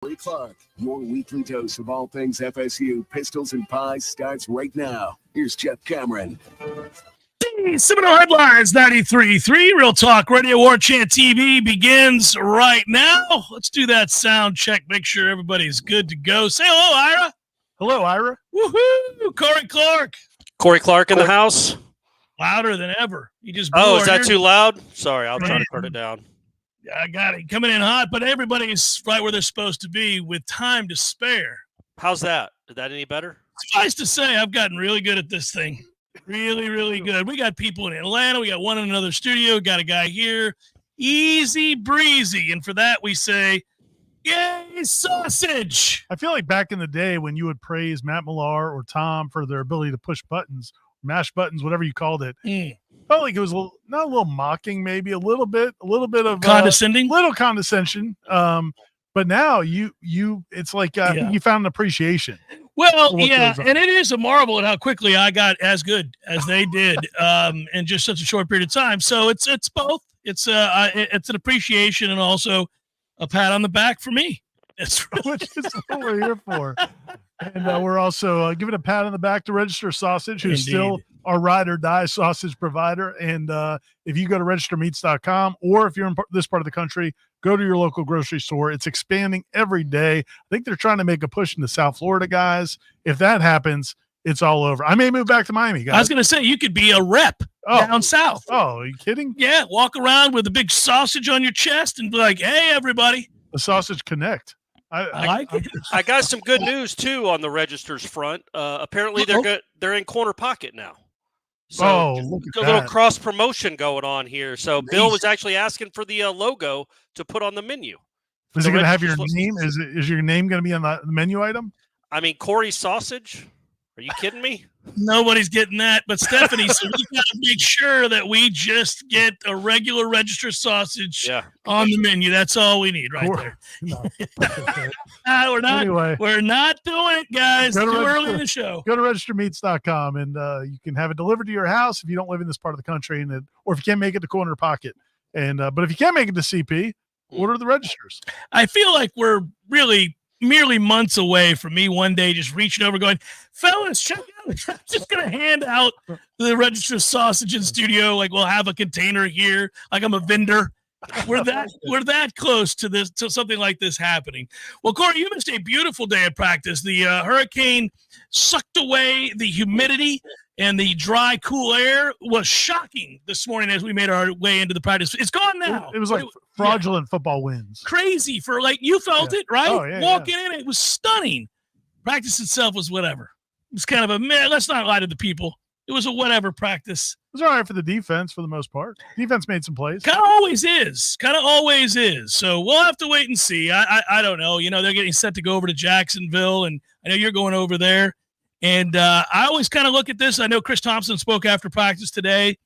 Clark, your weekly dose of all things FSU, pistols and pies starts right now. Here's Jeff Cameron. The Seminole Headlines 93.3 Real Talk Radio Warchant TV begins right now. Let's do that sound check. Make sure everybody's good to go. Say hello, Ira. Hello, Ira. Woohoo! Corey Clark in the house. Louder than ever. You just is that too loud? Sorry, I'll try to turn it down. I got it. Coming in hot, but everybody's right where they're supposed to be with time to spare. How's that? Is that any better? Suffice to say, I've gotten really good at this thing. Really, really good. We got people in Atlanta. We got one in another studio. Got a guy here. Easy breezy. And for that, we say, yay, sausage. I feel like back in the day when you would praise Matt Millar or Tom for their ability to push buttons, mash buttons, whatever you called it. Felt like it was not a little mocking, maybe a little bit of condescending, little condescension. But now it's like you found an appreciation. Well, yeah, and it is a marvel at how quickly I got as good as they did in just such a short period of time. So it's both. It's an appreciation and also a pat on the back for me. That's which is what we're here for. And we're also giving a pat on the back to Register Sausage, who's still our ride or die sausage provider. And if you go to registermeats.com, or if you're in this part of the country, go to your local grocery store. It's expanding every day. I think they're trying to make a push into South Florida, guys. If that happens, it's all over. I may move back to Miami, guys. I was going to say, you could be a rep down south. Oh, are you kidding? Yeah, walk around with a big sausage on your chest and be like, hey, everybody. The Sausage Connect. I like it. I got some good news, too, on the Register's front. Apparently, they're in Corner Pocket now. So look at a little cross-promotion going on here. So Bill was actually asking for the logo to put on the menu. Is it going to have your name? Is your name going to be on the menu item? I mean, Corey Sausage? Are you kidding me? Nobody's getting that. But Stephanie said we got to make sure that we just get a regular Register sausage on the menu. That's all we need there. No. We're not. Anyway, we're not doing it, guys. Too early in the show. Go to registermeats.com and you can have it delivered to your house if you don't live in this part of the country, or if you can't make it to Corner Pocket. And but if you can't make it to CP, order the Registers. I feel like we're really merely months away from me one day just reaching over going, fellas, check out. I'm just going to hand out the Register sausage in studio. Like we'll have a container here. Like I'm a vendor. We're that close to something like this happening. Well, Corey, you missed a beautiful day of practice. The hurricane sucked away the humidity, and the dry, cool air was shocking this morning as we made our way into the practice. It's gone now. It was like fraudulent football wins. Crazy you felt it, right? Oh, yeah, Walking in, it was stunning. Practice itself was whatever. It was kind of a meh. Let's not lie to the people. It was a whatever practice. It was all right for the defense for the most part. Defense made some plays. Kind of always is. So we'll have to wait and see. I don't know. They're getting set to go over to Jacksonville, and I know you're going over there. And I always kind of look at this. I know Chris Thompson spoke after practice today.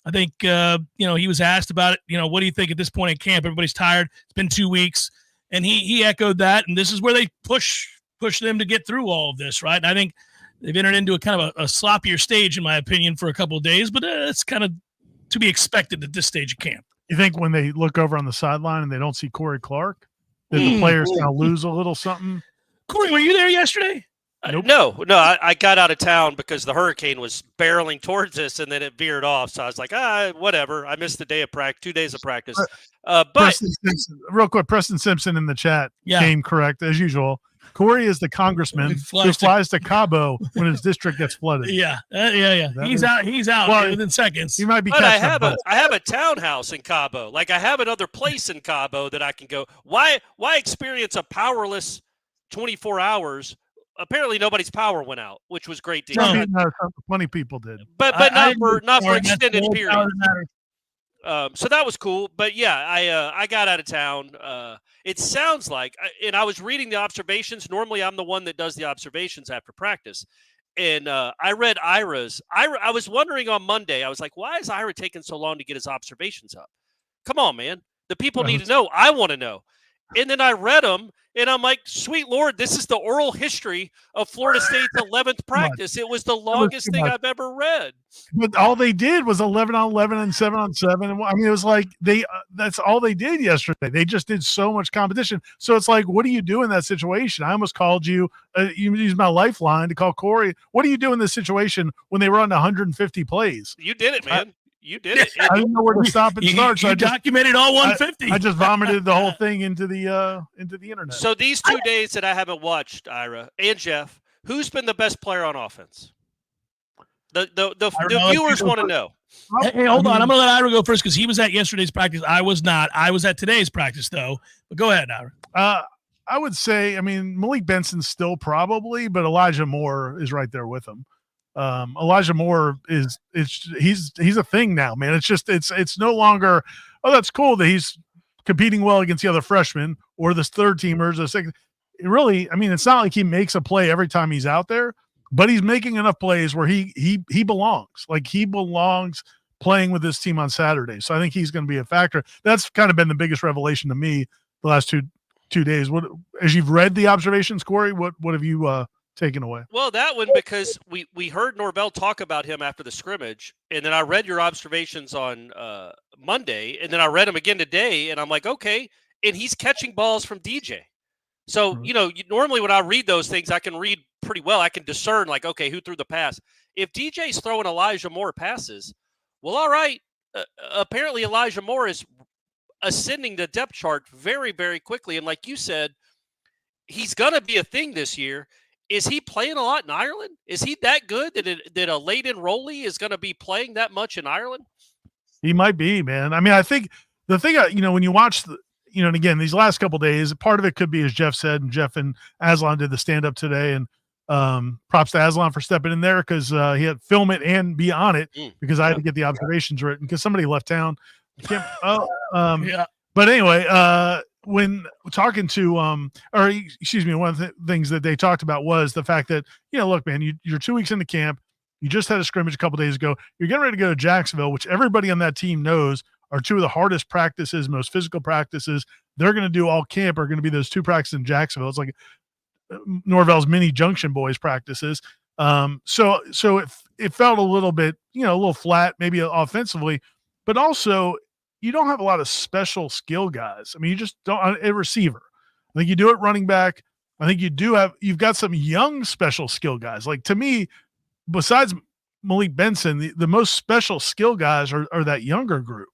I think, he was asked about it. What do you think at this point in camp? Everybody's tired. It's been 2 weeks. And he echoed that. And this is where they push them to get through all of this, right? And I think they've entered into a kind of a sloppier stage, in my opinion, for a couple of days. But it's kind of to be expected at this stage of camp. You think when they look over on the sideline and they don't see Corey Clark, that the players kind of lose a little something? Corey, were you there yesterday? Nope. No, I got out of town because the hurricane was barreling towards us, and then it veered off. So I was like, whatever. I missed the day of practice, 2 days of practice. But Preston Simpson, real quick, Preston Simpson in the chat came correct as usual. Corey is the congressman who flies to Cabo when his district gets flooded. Yeah. He's out within seconds. He might be. But I have a townhouse in Cabo. Like I have another place in Cabo that I can go. Why experience a powerless 24 hours? Apparently nobody's power went out, which was great to hear. Plenty of people did, but not for extended periods. So that was cool. But yeah, I got out of town. It sounds like, and I was reading the observations. Normally, I'm the one that does the observations after practice, and I read Ira's. I was wondering on Monday. I was like, why is Ira taking so long to get his observations up? Come on, man. The people need to know. I want to know. And then I read them, and I'm like, sweet Lord, this is the oral history of Florida State's 11th practice. It was the longest thing I've ever read. But all they did was 11 on 11 and 7 on 7. And I mean, it was like that's all they did yesterday. They just did so much competition. So it's like, what do you do in that situation? I almost called you. You used my lifeline to call Corey. What do you do in this situation when they run 150 plays? You did it, man. You did it. I didn't know where to stop and start. So I documented all 150. I just vomited the whole thing into the internet. So these 2 days that I haven't watched, Ira and Jeff, who's been the best player on offense? The viewers want to know. Hey, hold on. I'm going to let Ira go first because he was at yesterday's practice. I was not. I was at today's practice, though. But go ahead, Ira. I would say, I mean, Malik Benson's still probably, but Elijah Moore is right there with him. Elijah Moore he's a thing now, man. It's just it's no longer, oh, that's cool that he's competing well against the other freshmen or the third teamers. Really, I mean, it's not like he makes a play every time he's out there, but he's making enough plays where he belongs. Like he belongs playing with this team on Saturday. So I think he's going to be a factor. That's kind of been the biggest revelation to me the last two days. What, as you've read the observations, Corey, what have you taken away? Well, that one, because we heard Norvell talk about him after the scrimmage, and then I read your observations on Monday, and then I read them again today, and I'm like, okay, and he's catching balls from DJ. So, normally when I read those things, I can read pretty well. I can discern, like, okay, who threw the pass. If DJ's throwing Elijah Moore passes, well, all right, apparently Elijah Moore is ascending the depth chart very, very quickly, and like you said, he's going to be a thing this year. Is he playing a lot in Ireland? Is he that good that a late enrollee is going to be playing that much in Ireland? He might be, man. I mean, I think the thing, when you watch and again, these last couple of days, part of it could be, as Jeff said, and Jeff and Aslan did the stand-up today, and props to Aslan for stepping in there because he had to film it and be on it because I had to get the observations written because somebody left town. Yeah. But anyway, when talking to one of the things that they talked about was the fact that, look, man, you're 2 weeks into camp. You just had a scrimmage a couple days ago. You're getting ready to go to Jacksonville, which everybody on that team knows are two of the hardest practices, most physical practices they're going to do all camp are going to be those two practices in Jacksonville. It's like Norvell's mini Junction Boys practices. So it felt a little bit, a little flat, maybe offensively, but also you don't have a lot of special skill guys. I mean, you just don't a receiver. I think you do it running back. I think you've got some young special skill guys. Like, to me, besides Malik Benson, the most special skill guys are that younger group.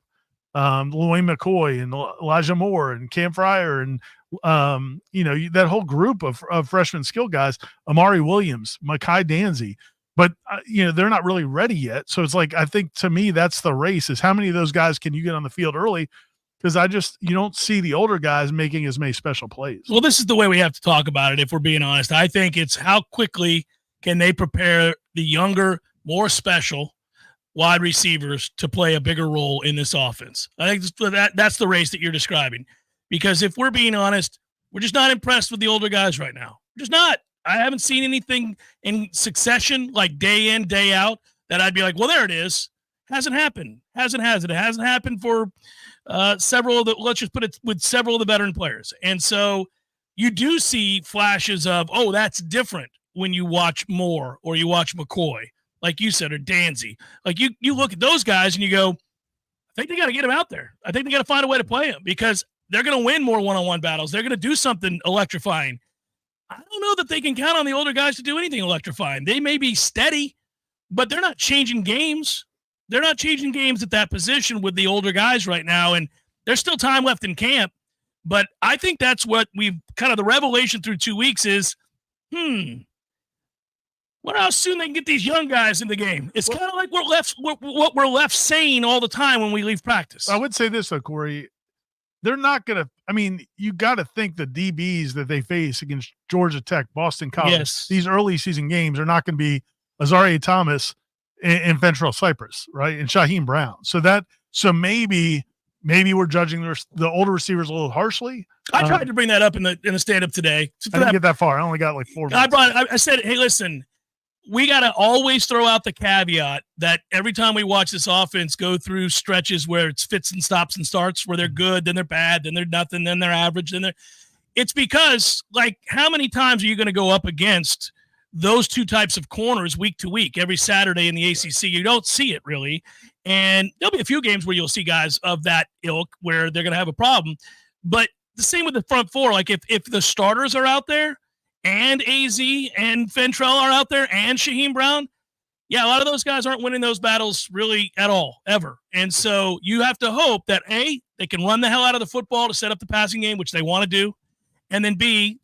Lloyd McCoy and Elijah Moore and Cam Fryer and that whole group of freshman skill guys, Amari Williams, Mekhi Danzy, but they're not really ready yet. So it's like, I think to me, that's the race, is how many of those guys can you get on the field early? Because you don't see the older guys making as many special plays. Well, this is the way we have to talk about it. If we're being honest, I think it's how quickly can they prepare the younger, more special wide receivers to play a bigger role in this offense. I think that's the race that you're describing. Because if we're being honest, we're just not impressed with the older guys right now. We're just not. I haven't seen anything in succession, like day in, day out, that I'd be like, well, there it is. Hasn't happened. It hasn't happened for several of the, let's just put it with several of the veteran players. And so you do see flashes of, oh, that's different when you watch Moore or you watch McCoy, like you said, or Danzy. Like you look at those guys and you go, I think they got to get them out there. I think they got to find a way to play them because they're going to win more one-on-one battles. They're going to do something electrifying. I don't know that they can count on the older guys to do anything electrifying. They may be steady, but they're not changing games. They're not changing games at that position with the older guys right now, and there's still time left in camp. But I think that's what we've kind of the revelation through 2 weeks is, wonder how soon they can get these young guys in the game. It's kind of like what we're left saying all the time when we leave practice. I would say this, though, Corey. They're not going to – I mean, you got to think the DBs that they face against Georgia Tech, Boston College, these early season games are not going to be Azaria Thomas and Fentrell Cypress, right, and Shaheem Brown. So maybe we're judging the older receivers a little harshly. I tried to bring that up in the stand-up today. I didn't get that far. I only got like 4 minutes. I said, hey, listen, we got to always throw out the caveat that every time we watch this offense go through stretches where it's fits and stops and starts, where they're good, then they're bad, then they're nothing, then they're average, it's because, like, how many times are you going to go up against those two types of corners week to week, every Saturday in the ACC? You don't see it really. And there'll be a few games where you'll see guys of that ilk where they're going to have a problem. But the same with the front four. Like, if the starters are out there, and AZ and Fentrell are out there, and Shaheem Brown, yeah, a lot of those guys aren't winning those battles really at all, ever. And so you have to hope that, A, they can run the hell out of the football to set up the passing game, which they want to do, and then B,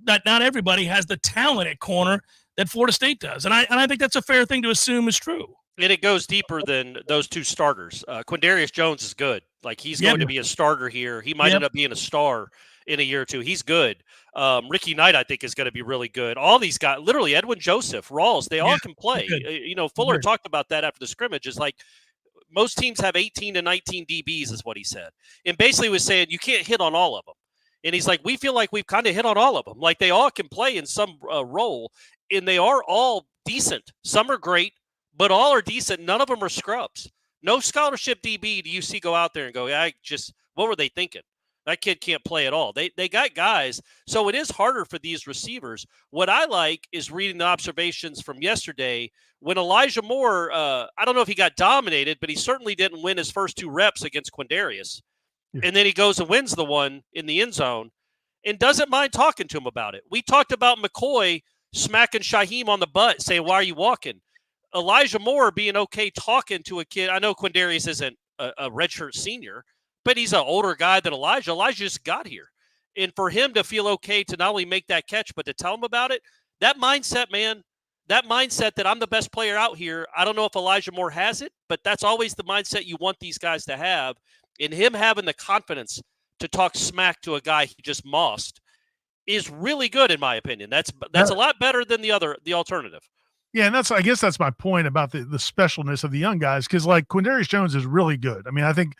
that not everybody has the talent at corner that Florida State does. And I think that's a fair thing to assume is true. And it goes deeper than those two starters. Quindarius Jones is good. Like, he's going to be a starter here. He might end up being a star in a year or two. He's good. Ricky Knight, I think, is going to be really good. All these guys, literally Edwin Joseph, Rawls, they all can play. Fuller talked about that after the scrimmage. Is like, most teams have 18 to 19 DBs, is what he said. And basically was saying you can't hit on all of them. And he's like, we feel like we've kind of hit on all of them. Like, they all can play in some role, and they are all decent. Some are great, but all are decent. None of them are scrubs. No scholarship DB do you see go out there and go, what were they thinking? That kid can't play at all. They got guys. So it is harder for these receivers. What I like is reading the observations from yesterday when Elijah Moore, I don't know if he got dominated, but he certainly didn't win his first 2 reps against Quindarius. Yeah. And then he goes and wins the one in the end zone and doesn't mind talking to him about it. We talked about McCoy smacking Shaheem on the butt, saying, "Why are you walking?" Elijah Moore being okay talking to a kid. I know Quindarius isn't a redshirt senior, but he's an older guy than Elijah. Elijah just got here. And for him to feel okay to not only make that catch, but to tell him about it, that mindset, man, that mindset that I'm the best player out here, I don't know if Elijah Moore has it, but that's always the mindset you want these guys to have. And him having the confidence to talk smack to a guy he just mossed is really good, in my opinion. That's a lot better than the alternative. Yeah, and I guess that's my point about the specialness of the young guys, because, like, Quindarius Jones is really good. I mean, he's going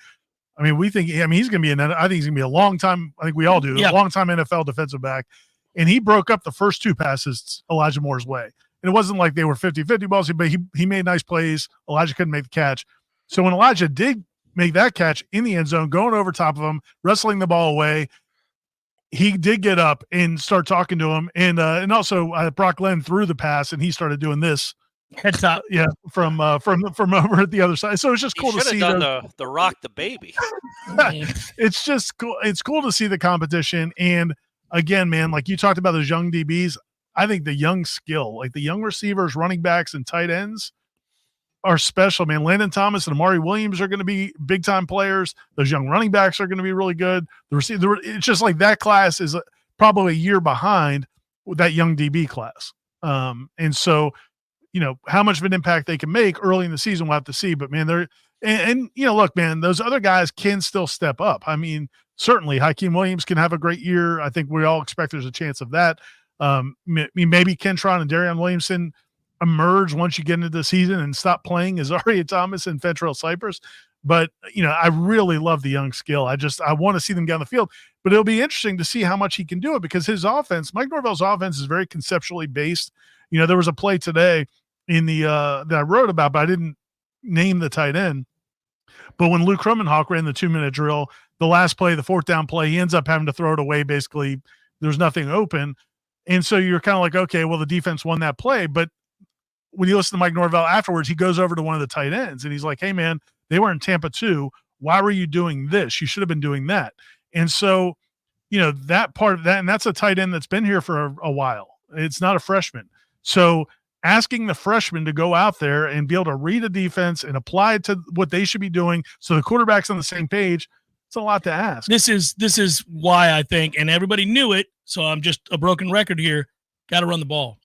to be I think he's going to be a long time. I think we all do. A long time NFL defensive back. And he broke up the first 2 passes Elijah Moore's way. And it wasn't like they were 50-50 balls, but he made nice plays. Elijah couldn't make the catch. So when Elijah did make that catch in the end zone, going over top of him, wrestling the ball away, he did get up and start talking to him. And also Brock Glenn threw the pass, and he started doing this. Head top, from over at the other side. So it's just cool to see. Done the rock the baby. It's just cool. It's cool to see the competition. And again, man, like you talked about those young DBs, I think the young skill, like the young receivers, running backs, and tight ends are special, man. Landon Thomas and Amari Williams are going to be big time players. Those young running backs are going to be really good. The receiver, it's just like that class is probably a year behind that young DB class. And so, how much of an impact they can make early in the season, we'll have to see. But, man, look, man, those other guys can still step up. I mean, certainly Hakeem Williams can have a great year. I think we all expect there's a chance of that. Maybe Kentron and Darian Williamson emerge once you get into the season and stop playing as Aria Thomas and Fentrell Cypress. But, I really love the young skill. I want to see them down the field. But it'll be interesting to see how much he can do it, because his offense, Mike Norvell's offense, is very conceptually based. There was a play today in the that I wrote about, but I didn't name the tight end. But when Luke Krummenhoek ran the 2-minute drill, the last play, the 4th down play, he ends up having to throw it away. Basically, there's nothing open. And so you're kind of like, okay, well, the defense won that play. But when you listen to Mike Norvell afterwards, he goes over to one of the tight ends and he's like, hey, man, they were in Tampa too. Why were you doing this? You should have been doing that. And so, that part of that, and that's a tight end that's been here for a while. It's not a freshman. So asking the freshman to go out there and be able to read a defense and apply it to what they should be doing so the quarterback's on the same page, it's a lot to ask. This is why I think, and everybody knew it, so I'm just a broken record here, got to run the ball.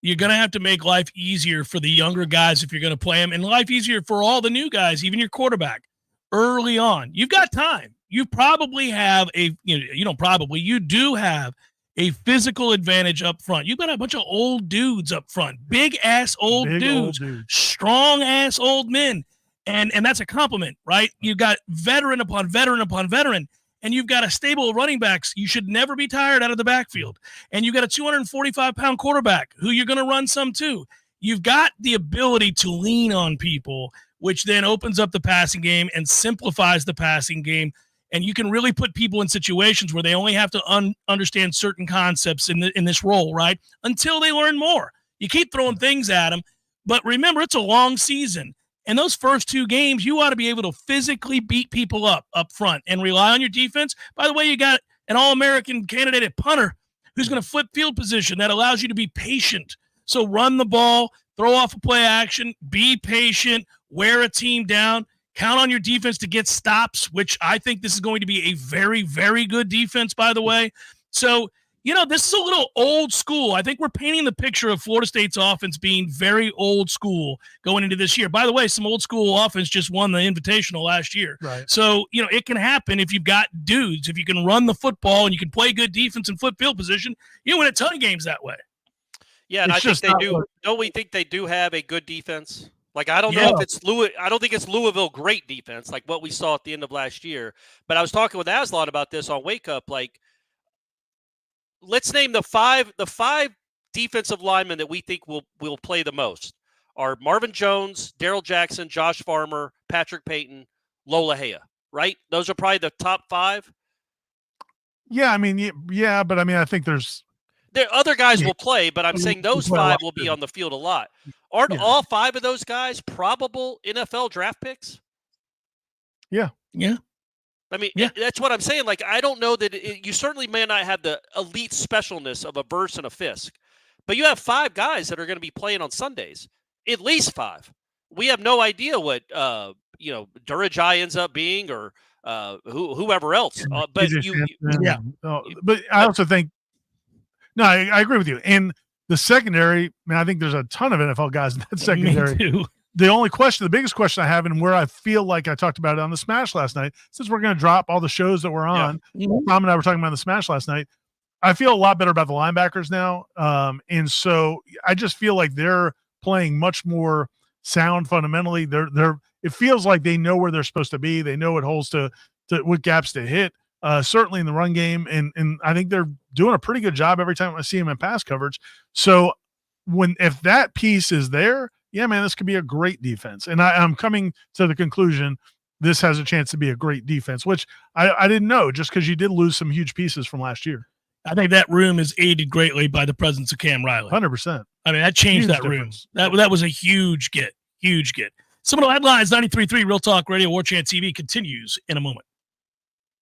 You're going to have to make life easier for the younger guys if you're going to play them, and life easier for all the new guys, even your quarterback, early on. You've got time. You probably have you do have a physical advantage up front. You've got a bunch of old dudes up front, big-ass old dudes, strong-ass old men, and that's a compliment, right? You've got veteran upon veteran upon veteran, and you've got a stable of running backs. You should never be tired out of the backfield. And you've got a 245-pound quarterback who you're going to run some too. you've got the ability to lean on people, which then opens up the passing game and simplifies the passing game. And you can really put people in situations where they only have to understand certain concepts in this role, right? Until they learn more. You keep throwing things at them, but remember, it's a long season. And those first 2 games, you ought to be able to physically beat people up front and rely on your defense. By the way, you got an All-American candidate at punter who's going to flip field position that allows you to be patient. So run the ball, throw off a play action, be patient, wear a team down, count on your defense to get stops, which I think this is going to be a very, very good defense, by the way. So, this is a little old school. I think we're painting the picture of Florida State's offense being very old school going into this year. By the way, some old school offense just won the Invitational last year. Right. So, it can happen if you've got dudes. If you can run the football and you can play good defense and flip field position, you win a ton of games that way. Yeah, and I think they do. Don't we think they do have a good defense? Like, I don't know if it's I don't think it's Louisville great defense like what we saw at the end of last year. But I was talking with Aslan about this on Wake Up. Like, let's name the five defensive linemen that we think will play the most are Marvin Jones, Darrell Jackson, Josh Farmer, Patrick Payton, Lola Hea, right? Those are probably the top 5. Yeah, but I think there's other guys will play, but I'm saying those 5 will be on the field a lot. Aren't all 5 of those guys probable NFL draft picks? Yeah. Yeah. That's what I'm saying. Like, I don't know that you certainly may not have the elite specialness of a Verse and a Fisk, but you have 5 guys that are going to be playing on Sundays, at least 5. We have no idea what, Durajai ends up being or whoever else. But but I also think, no, I agree with you. And the secondary, I think there's a ton of NFL guys in that secondary. Me too. The biggest question I have, and where I feel like I talked about it on the Smash last night, since we're going to drop all the shows that we're on, Tom and I were talking about the Smash last night, I feel a lot better about the linebackers now. And so I just feel like they're playing much more sound fundamentally. It feels like they know where they're supposed to be. They know what holes what gaps to hit. Certainly in the run game, and I think they're doing a pretty good job every time I see them in pass coverage. So if that piece is there, this could be a great defense. And I'm coming to the conclusion this has a chance to be a great defense, which I didn't know just because you did lose some huge pieces from last year. I think that room is aided greatly by the presence of Cam Riley. 100%. That changed that room. That was a huge get. Seminole Headlines 93.3 Real Talk Radio Warchant TV continues in a moment.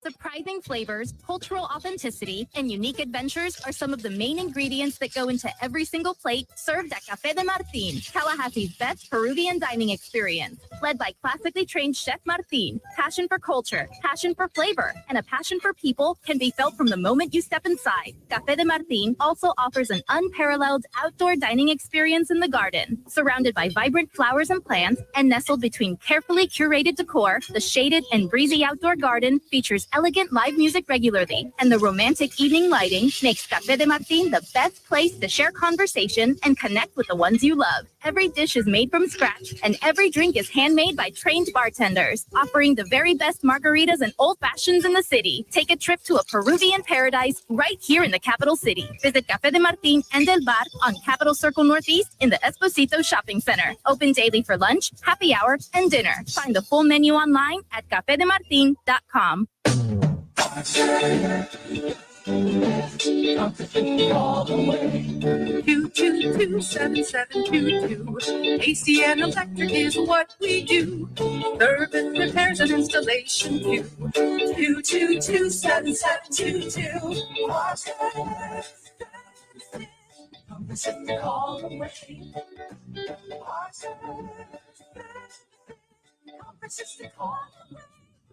Surprising flavors, cultural authenticity, and unique adventures are some of the main ingredients that go into every single plate served at Café de Martín, Tallahassee's best Peruvian dining experience. Led by classically trained Chef Martín, passion for culture, passion for flavor, and a passion for people can be felt from the moment you step inside. Café de Martín also offers an unparalleled outdoor dining experience in the garden. Surrounded by vibrant flowers and plants, and nestled between carefully curated decor, the shaded and breezy outdoor garden features elegant live music regularly, and the romantic evening lighting makes Café de Martín the best place to share conversation and connect with the ones you love. Every dish is made from scratch, and every drink is handmade by trained bartenders, offering the very best margaritas and old fashions in the city. Take a trip to a Peruvian paradise right here in the capital city. Visit Café de Martín and El Bar on Capitol Circle Northeast in the Esposito Shopping Center. Open daily for lunch, happy hour, and dinner. Find the full menu online at cafedemartin.com. 222-7722. AC and electric is what we do. Service, repairs, and installation too. 222-7722.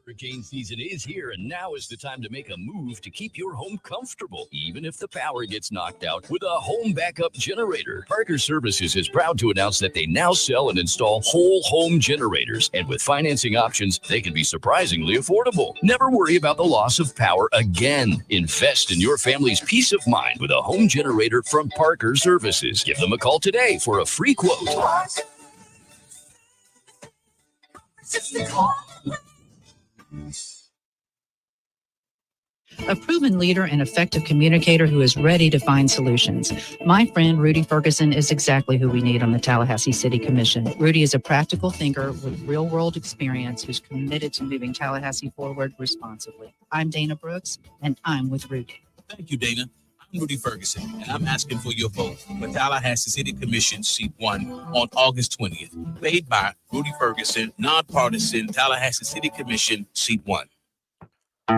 Hurricane season is here, and now is the time to make a move to keep your home comfortable, even if the power gets knocked out, with a home backup generator. Parker Services is proud to announce that they now sell and install whole home generators, and with financing options, they can be surprisingly affordable. Never worry about the loss of power again. Invest in your family's peace of mind with a home generator from Parker Services. Give them a call today for a free quote. a proven leader and effective communicator who is ready to find solutions. My friend Rudy Ferguson is exactly who we need on the Tallahassee City Commission. Rudy is a practical thinker with real-world experience who's committed to moving Tallahassee forward responsibly. I'm Dana Brooks, and I'm with Rudy. Thank you, Dana. I'm Rudy Ferguson, and I'm asking for your vote for Tallahassee City Commission Seat 1 on August 20th. Made by Rudy Ferguson, nonpartisan Tallahassee City Commission Seat 1.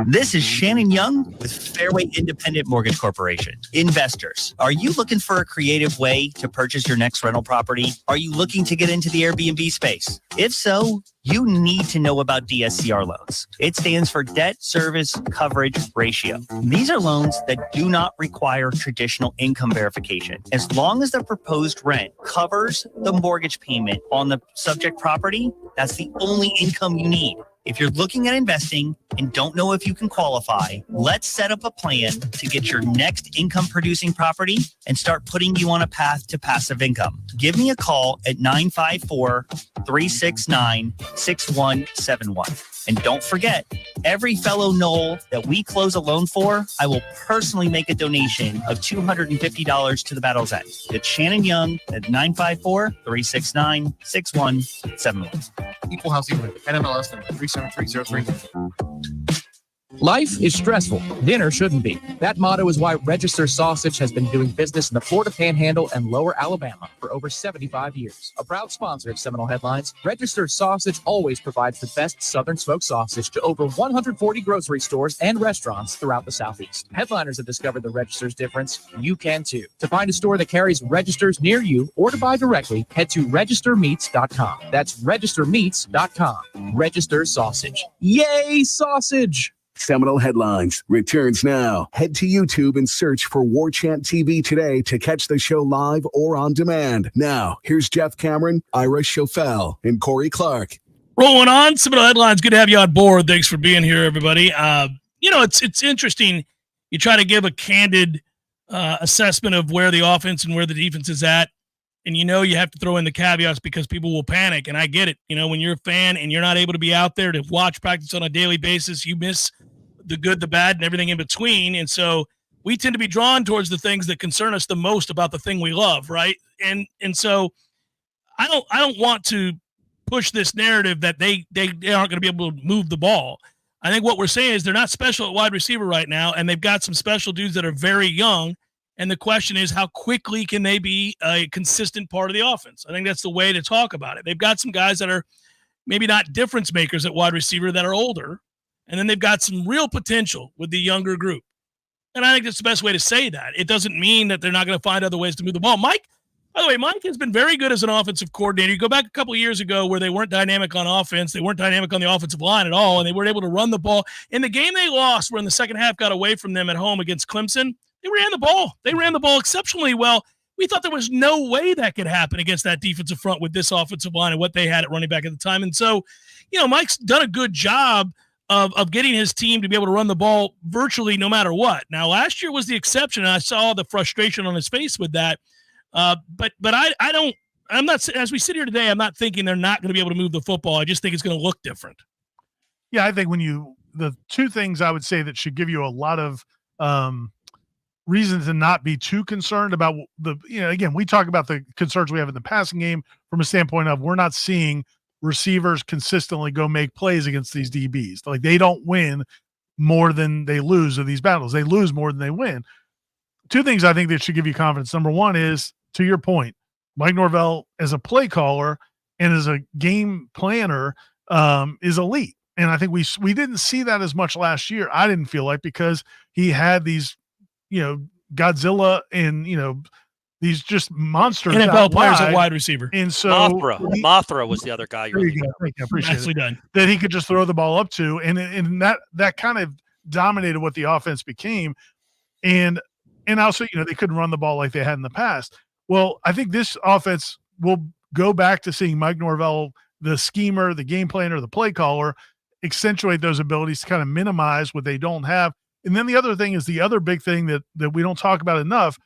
This is Shannon Young with Fairway Independent Mortgage Corporation. Investors, are you looking for a creative way to purchase your next rental property? Are you looking to get into the Airbnb space? If so, you need to know about DSCR loans. It stands for Debt Service Coverage Ratio. These are loans that do not require traditional income verification. As long as the proposed rent covers the mortgage payment on the subject property, that's the only income you need. If you're looking at investing and don't know if you can qualify, let's set up a plan to get your next income producing property and start putting you on a path to passive income. Give me a call at 954-369-6171. And don't forget, every fellow Nole that we close a loan for, I will personally make a donation of $250 to the Battle's End. It's Shannon Young at 954-369-6171. Equal housing limit, NMLS number 37303. Life is stressful. Dinner shouldn't be. That motto is why Register Sausage has been doing business in the Florida Panhandle and Lower Alabama for over 75 years. A proud sponsor of Seminole Headlines, Register Sausage always provides the best Southern smoked sausage to over 140 grocery stores and restaurants throughout the Southeast. Headliners have discovered the Register's difference. You can too. To find a store that carries Registers near you or to buy directly, head to registermeats.com. That's registermeats.com. Register Sausage. Yay, sausage! Seminole Headlines returns now. Head to YouTube and search for Warchant TV today to catch the show live or on demand. Now, here's Jeff Cameron, Ira Schofel, and Corey Clark. Rolling on, Seminole Headlines. Good to have you on board. Thanks for being here, everybody. It's interesting. You try to give a candid assessment of where the offense and where the defense is at, and you have to throw in the caveats because people will panic, and I get it. When you're a fan and you're not able to be out there to watch practice on a daily basis, you miss the good, the bad, and everything in between. And so we tend to be drawn towards the things that concern us the most about the thing we love, right? And so I don't want to push this narrative that they aren't going to be able to move the ball. I think what we're saying is they're not special at wide receiver right now, and they've got some special dudes that are very young. And the question is, how quickly can they be a consistent part of the offense? I think that's the way to talk about it. They've got some guys that are maybe not difference makers at wide receiver that are older, and then they've got some real potential with the younger group. And I think that's the best way to say that. It doesn't mean that they're not going to find other ways to move the ball. Mike, by the way, Mike has been very good as an offensive coordinator. You go back a couple of years ago where they weren't dynamic on offense. They weren't dynamic on the offensive line at all, and they weren't able to run the ball. In the game they lost, where in the second half got away from them at home against Clemson, they ran the ball. They ran the ball exceptionally well. We thought there was no way that could happen against that defensive front with this offensive line and what they had at running back at the time. And so, Mike's done a good job of getting his team to be able to run the ball virtually no matter what. Now, last year was the exception, and I saw the frustration on his face with that. But I'm not, as we sit here today, I'm not thinking they're not going to be able to move the football. I just think it's going to look different. Yeah, I think the two things I would say that should give you a lot of reason to not be too concerned about again, we talk about the concerns we have in the passing game from a standpoint of we're not seeing receivers consistently go make plays against these DBs. Like, they don't win more than they lose of these battles. They lose more than they win. Two things I think that should give you confidence. Number one is, to your point, Mike Norvell as a play caller and as a game planner is elite. And I think we didn't see that as much last year. I didn't feel like, because he had these, Godzilla and, these just monsters. NFL players at wide receiver. And so Mothra was the other guy. There you go. Thank you. I appreciate Nicely it. done. That he could just throw the ball up to. And that kind of dominated what the offense became. And also, they couldn't run the ball like they had in the past. Well, I think this offense will go back to seeing Mike Norvell, the schemer, the game planner, the play caller, accentuate those abilities to kind of minimize what they don't have. And then the other thing is, the other big thing that we don't talk about enough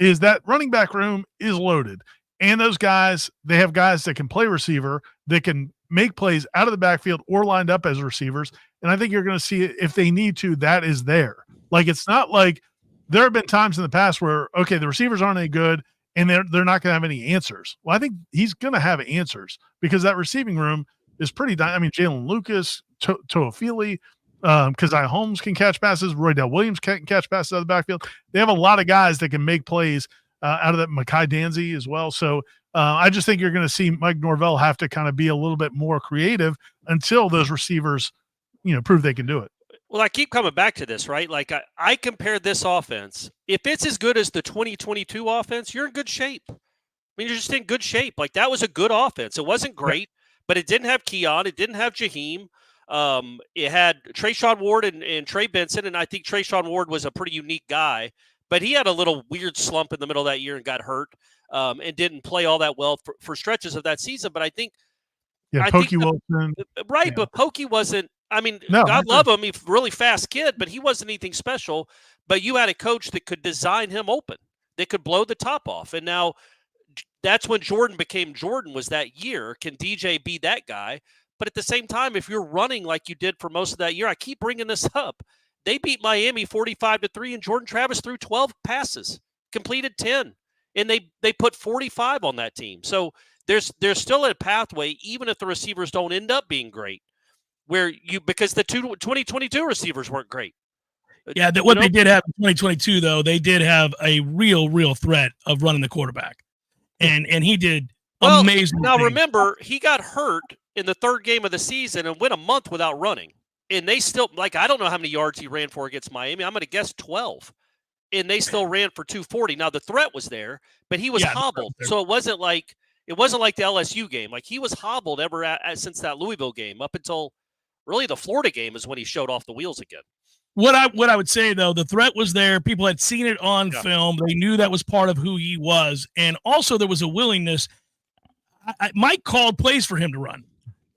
is that running back room is loaded. And those guys, they have guys that can play receiver, that can make plays out of the backfield or lined up as receivers. And I think you're going to see it if they need to, that is there. Like, it's not like there have been times in the past where, okay, the receivers aren't any good and they're not going to have any answers. Well, I think he's going to have answers because that receiving room is pretty. I mean, Jalen Lucas, Toafili, Keziah Holmes can catch passes. Roydell Williams can catch passes out of the backfield. They have a lot of guys that can make plays out of that. Mekhi Danzy as well. So I just think you're going to see Mike Norvell have to kind of be a little bit more creative until those receivers, prove they can do it. Well, I keep coming back to this, right? Like I compared this offense. If it's as good as the 2022 offense, you're in good shape. I mean, you're just in good shape. Like, that was a good offense. It wasn't great, but it didn't have Keon. It didn't have Jaheim. It had Trayshawn Ward and Trey Benson, and I think Trayshawn Ward was a pretty unique guy, but he had a little weird slump in the middle of that year and got hurt and didn't play all that well for stretches of that season. But I think Pokey Wilson. Right, but Pokey wasn't. I mean, God love him. He's a really fast kid, but he wasn't anything special. But you had a coach that could design him open, that could blow the top off. And now that's when Jordan became Jordan, was that year. Can DJ be that guy? But at the same time, if you're running like you did for most of that year, I keep bringing this up. They beat Miami 45-3, and Jordan Travis threw 12 passes, completed 10, and they put 45 on that team. So there's still a pathway, even if the receivers don't end up being great, because the 2022 receivers weren't great. Yeah, what they did have in 2022, though, they did have a real threat of running the quarterback, and he did amazing. Now things. remember, he got hurt in the third game of the season and went a month without running, and they still, I don't know how many yards he ran for against Miami. I'm going to guess 12, and they still ran for 240. Now the threat was there, but he was hobbled, so it wasn't like the LSU game. Like, he was hobbled since that Louisville game up until really the Florida game is when he showed off the wheels again. What I would say, though, the threat was there. People had seen it on film. They knew that was part of who he was. And also there was a willingness. Mike called plays for him to run.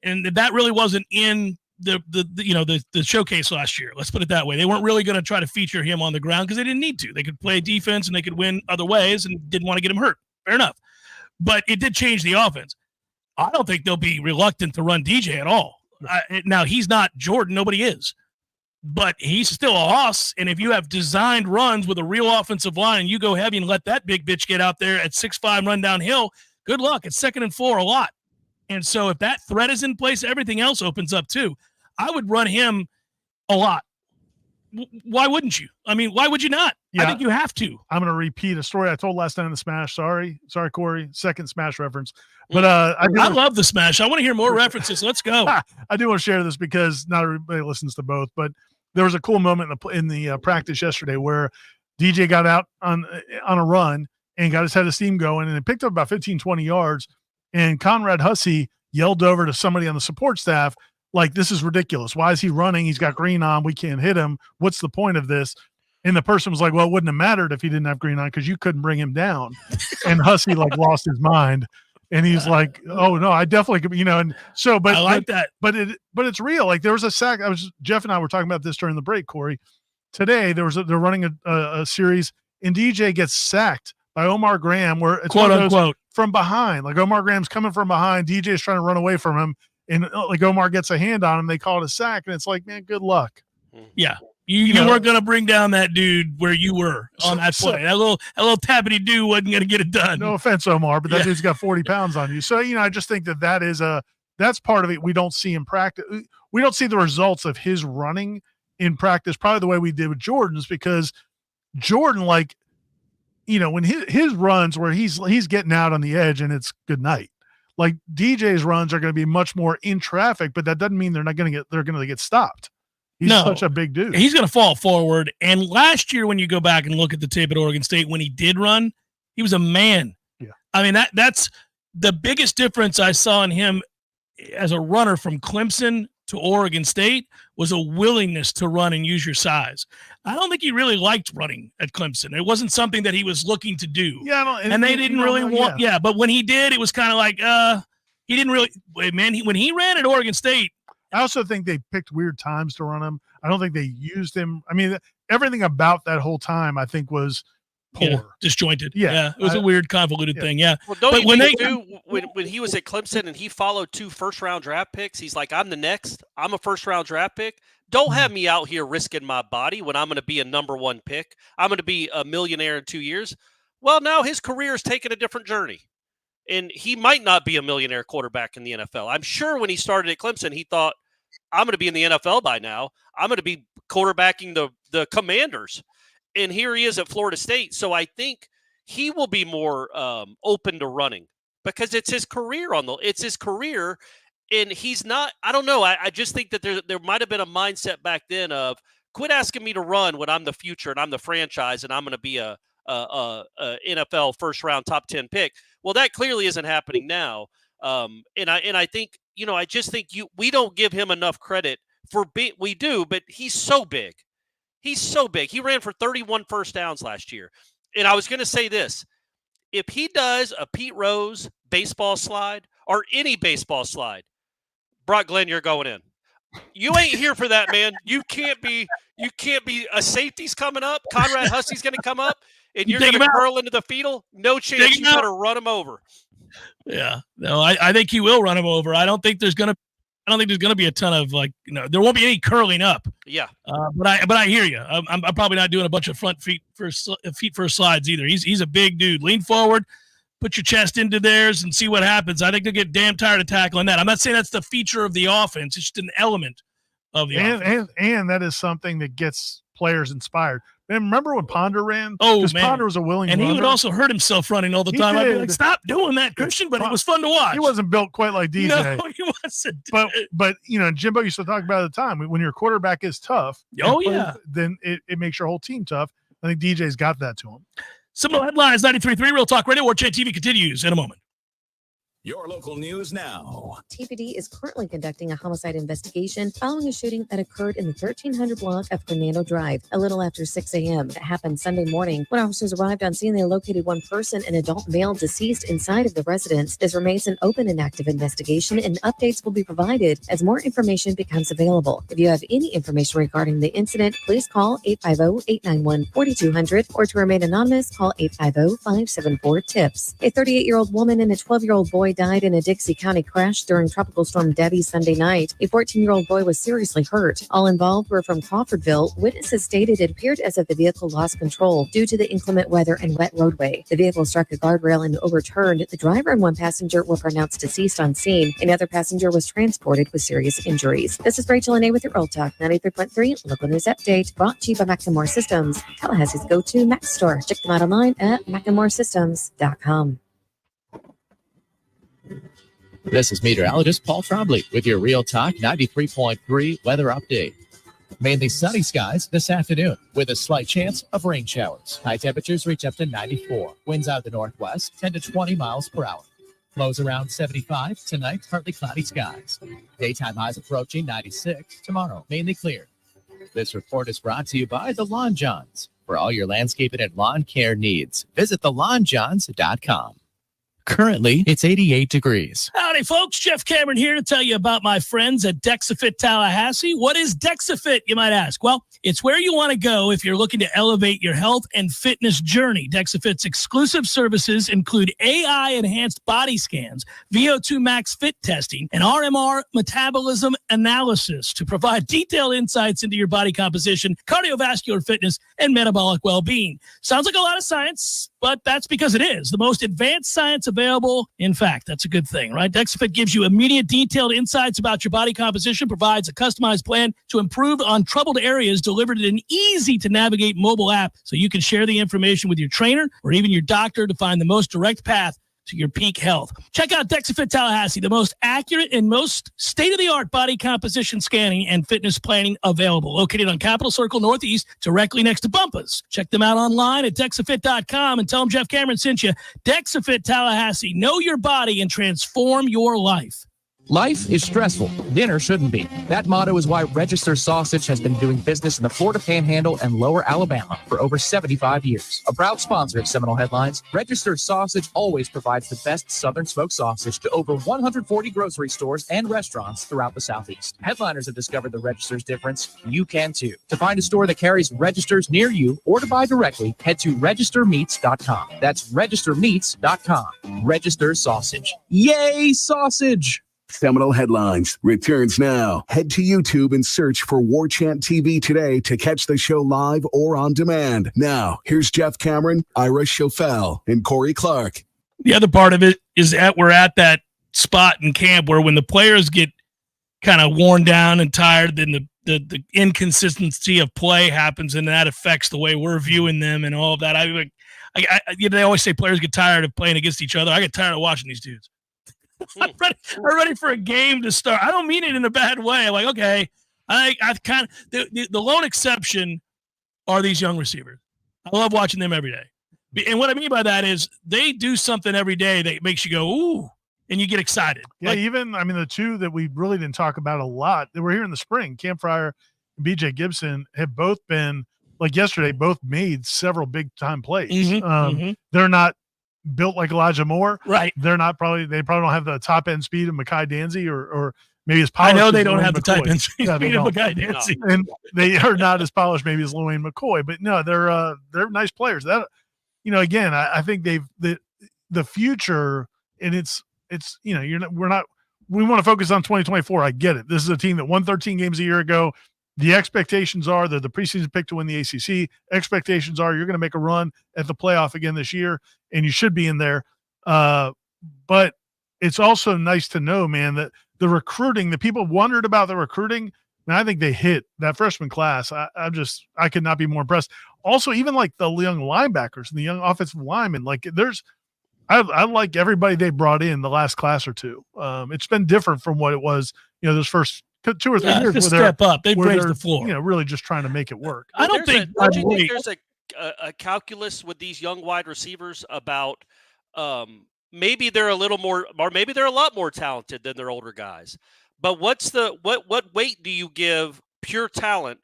And that really wasn't in the showcase last year. Let's put it that way. They weren't really going to try to feature him on the ground because they didn't need to. They could play defense and they could win other ways and didn't want to get him hurt. Fair enough. But it did change the offense. I don't think they'll be reluctant to run DJ at all. Now, he's not Jordan. Nobody is. But he's still a hoss, and if you have designed runs with a real offensive line and you go heavy and let that big bitch get out there at 6'5", run downhill, good luck. It's 2nd and 4 a lot. And so if that threat is in place, everything else opens up too. I would run him a lot. Why wouldn't you? I mean, why would you not? Yeah. I think you have to. I'm going to repeat a story I told last night in the Smash. Sorry, Corey. Second Smash reference. But I love the Smash. I want to hear more references. Let's go. I do want to share this because not everybody listens to both, but there was a cool moment in the practice yesterday where DJ got out on a run and got his head of steam going, and it picked up about 15, 20 yards. And Conrad Hussey yelled over to somebody on the support staff, like, this is ridiculous. Why is he running? He's got green on. We can't hit him. What's the point of this? And the person was like, well, it wouldn't have mattered if he didn't have green on because you couldn't bring him down. And Hussey lost his mind. And he's like, oh no, I definitely could, and so, but I like that. But it's real. Like, there was a sack. Jeff and I were talking about this during the break, Corey. Today they're running a series and DJ gets sacked by Omar Graham, where it's quote unquote from behind. Like, Omar Graham's coming from behind. DJ's trying to run away from him. And like, Omar gets a hand on him. They call it a sack. And it's like, man, good luck. Yeah. You weren't going to bring down that dude where you were on that play. That little tappity do wasn't going to get it done. No offense, Omar, but that dude's got 40 pounds on you. So, I just think that's part of it. We don't see in practice. We don't see the results of his running in practice, probably the way we did with Jordan's, because Jordan, when his runs where he's getting out on the edge and it's good night. Like, DJ's runs are going to be much more in traffic, but that doesn't mean they're going to get stopped. He's such a big dude. He's going to fall forward. And last year, when you go back and look at the tape at Oregon State, when he did run, he was a man. Yeah. I mean, that's the biggest difference I saw in him as a runner from Clemson to Oregon State was a willingness to run and use your size. I don't think he really liked running at Clemson. It wasn't something that he was looking to do. Yeah, and they didn't really want. Yeah, but when he did, it was kind of like he didn't really. Man, when he ran at Oregon State. I also think they picked weird times to run him. I don't think they used him. I mean, everything about that whole time, I think, was poor. Yeah, disjointed. Yeah. It was a weird, convoluted thing. Yeah. Well, don't but you when think, they too, when he was at Clemson and he followed 2 first-round draft picks, he's like, I'm the next. I'm a first-round draft pick. Don't have me out here risking my body when I'm going to be a number 1 pick. I'm going to be a millionaire in 2 years. Well, now his career is taking a different journey. And he might not be a millionaire quarterback in the NFL. I'm sure when he started at Clemson, he thought, I'm going to be in the NFL by now. I'm going to be quarterbacking the Commanders. And here he is at Florida State. So I think he will be more open to running because it's his career it's his career. And he's not, I don't know. I just think that there might have been a mindset back then of quit asking me to run when I'm the future and I'm the franchise and I'm going to be a NFL first round top 10 pick. Well, that clearly isn't happening now. And I think, I just think we don't give him enough credit for we do, but he's so big. He's so big. He ran for 31 first downs last year. And I was going to say this. If he does a Pete Rose baseball slide or any baseball slide, Brock Glenn, you're going in. You ain't here for that, man. You can't be a safety's coming up. Conrad Hussey's going to come up and you're going to curl into the fetal. No chance. You better run him over. Yeah, no, I think he will run him over. I don't think there's going to be a ton of there won't be any curling up. Yeah. But I hear you. I'm probably not doing a bunch of front feet first slides either. He's a big dude. Lean forward, put your chest into theirs and see what happens. I think they'll get damn tired of tackling that. I'm not saying that's the feature of the offense. It's just an element of the offense. And that is something that gets players inspired. And remember when Ponder ran? Oh, man. Ponder was a willing runner. He would also hurt himself running all the time. I'd be like, stop doing that, Christian, but it was fun to watch. He wasn't built quite like DJ. No, he wasn't. But Jimbo used to talk about it at the time. When your quarterback is tough, then it makes your whole team tough. I think DJ's got that to him. Seminole Headlines, 93.3 Real Talk Radio. Warchant TV continues in a moment. Your local news now. TPD is currently conducting a homicide investigation following a shooting that occurred in the 1300 block of Fernando Drive a little after 6 a.m. It happened Sunday morning. When officers arrived on scene, they located one person, an adult male deceased inside of the residence. This remains an open and active investigation, and updates will be provided as more information becomes available. If you have any information regarding the incident, please call 850-891-4200, or to remain anonymous, call 850-574-TIPS. A 38-year-old woman and a 12-year-old boy died in a Dixie County crash during Tropical Storm Debbie Sunday night. A 14-year-old boy was seriously hurt. All involved were from Crawfordville. Witnesses stated it appeared as if the vehicle lost control due to the inclement weather and wet roadway. The vehicle struck a guardrail and overturned. The driver and one passenger were pronounced deceased on scene. Another passenger was transported with serious injuries. This is Rachel Anay with your Real Talk 93.3 Local News Update, brought to you by Macklemore Systems, Tallahassee's go-to Mac store. Check them out online at macklemoresystems.com. This is meteorologist Paul Trombley with your Real Talk 93.3 weather update. Mainly sunny skies this afternoon with a slight chance of rain showers. High temperatures reach up to 94. Winds out of the northwest 10 to 20 miles per hour. Lows around 75 tonight, partly cloudy skies. Daytime highs approaching 96 tomorrow, mainly clear. This report is brought to you by the Lawn Johns. For all your landscaping and lawn care needs, visit thelawnjohns.com. Currently, it's 88 degrees. Howdy, folks. Jeff Cameron here to tell you about my friends at DexaFit Tallahassee. What is DexaFit, you might ask? Well, it's where you want to go if you're looking to elevate your health and fitness journey. DexaFit's exclusive services include AI-enhanced body scans, VO2 max fit testing, and RMR metabolism analysis to provide detailed insights into your body composition, cardiovascular fitness, and metabolic well-being. Sounds like a lot of science, but that's because it is. The most advanced science available. In fact, that's a good thing, right? DexaFit gives you immediate detailed insights about your body composition, provides a customized plan to improve on troubled areas, delivered in an easy-to-navigate mobile app so you can share the information with your trainer or even your doctor to find the most direct path to your peak health. Check out DexaFit Tallahassee, the most accurate and most state-of-the-art body composition scanning and fitness planning available. Located on Capitol Circle Northeast, directly next to Bumpus. Check them out online at DexaFit.com and tell them Jeff Cameron sent you. DexaFit Tallahassee. Know your body and transform your life. Life is stressful. Dinner shouldn't be. That motto is why Register Sausage has been doing business in the Florida Panhandle and Lower Alabama for over 75 years. A proud sponsor of Seminole Headlines, Register Sausage always provides the best Southern smoked sausage to over 140 grocery stores and restaurants throughout the Southeast. Headliners have discovered the Register's difference. You can too. To find a store that carries Registers near you or to buy directly, head to registermeats.com. That's registermeats.com. Register Sausage. Yay, sausage! Seminole Headlines returns now. Head to YouTube and search for Warchant TV today to catch the show live or on demand. Now, here's Jeff Cameron, Ira Schofel, and Corey Clark. The other part of it is we're at that spot in camp where when the players get kind of worn down and tired, then the inconsistency of play happens, and that affects the way we're viewing them and all of that. They always say players get tired of playing against each other. I get tired of watching these dudes. I'm ready for a game to start. I don't mean it in a bad way. I'm like, okay, I've kind of the lone exception are these young receivers. I love watching them every day. And what I mean by that is they do something every day that makes you go, ooh, and you get excited. Yeah, the two that we really didn't talk about a lot that were here in the spring, Cam Fryer and BJ Gibson, have both been, like yesterday, both made several big-time plays. They're not built like Elijah Moore, right? They probably don't have the top end speed of Mekhi Danzy or maybe as polished. I know they as don't Lane have McCoy. the type end speed of Mekhi Danzy, and they are not as polished maybe as Lane McCoy. But no, they're nice players. That again, I think the future, and it's we want to focus on 2024. I get it. This is a team that won 13 games a year ago. The expectations are they're the preseason pick to win the ACC. Expectations are you're going to make a run at the playoff again this year, and you should be in there. But it's also nice to know, man, that the recruiting, the people wondered about the recruiting, and I think they hit that freshman class. I could not be more impressed. Also, even like the young linebackers and the young offensive linemen, I like everybody they brought in the last class or two. It's been different from what it was, those first 2 or 3 years. To step up, they've raised the floor. Really just trying to make it work. Don't you think there's a calculus with these young wide receivers about maybe they're a little more, or maybe they're a lot more talented than their older guys. But what weight do you give pure talent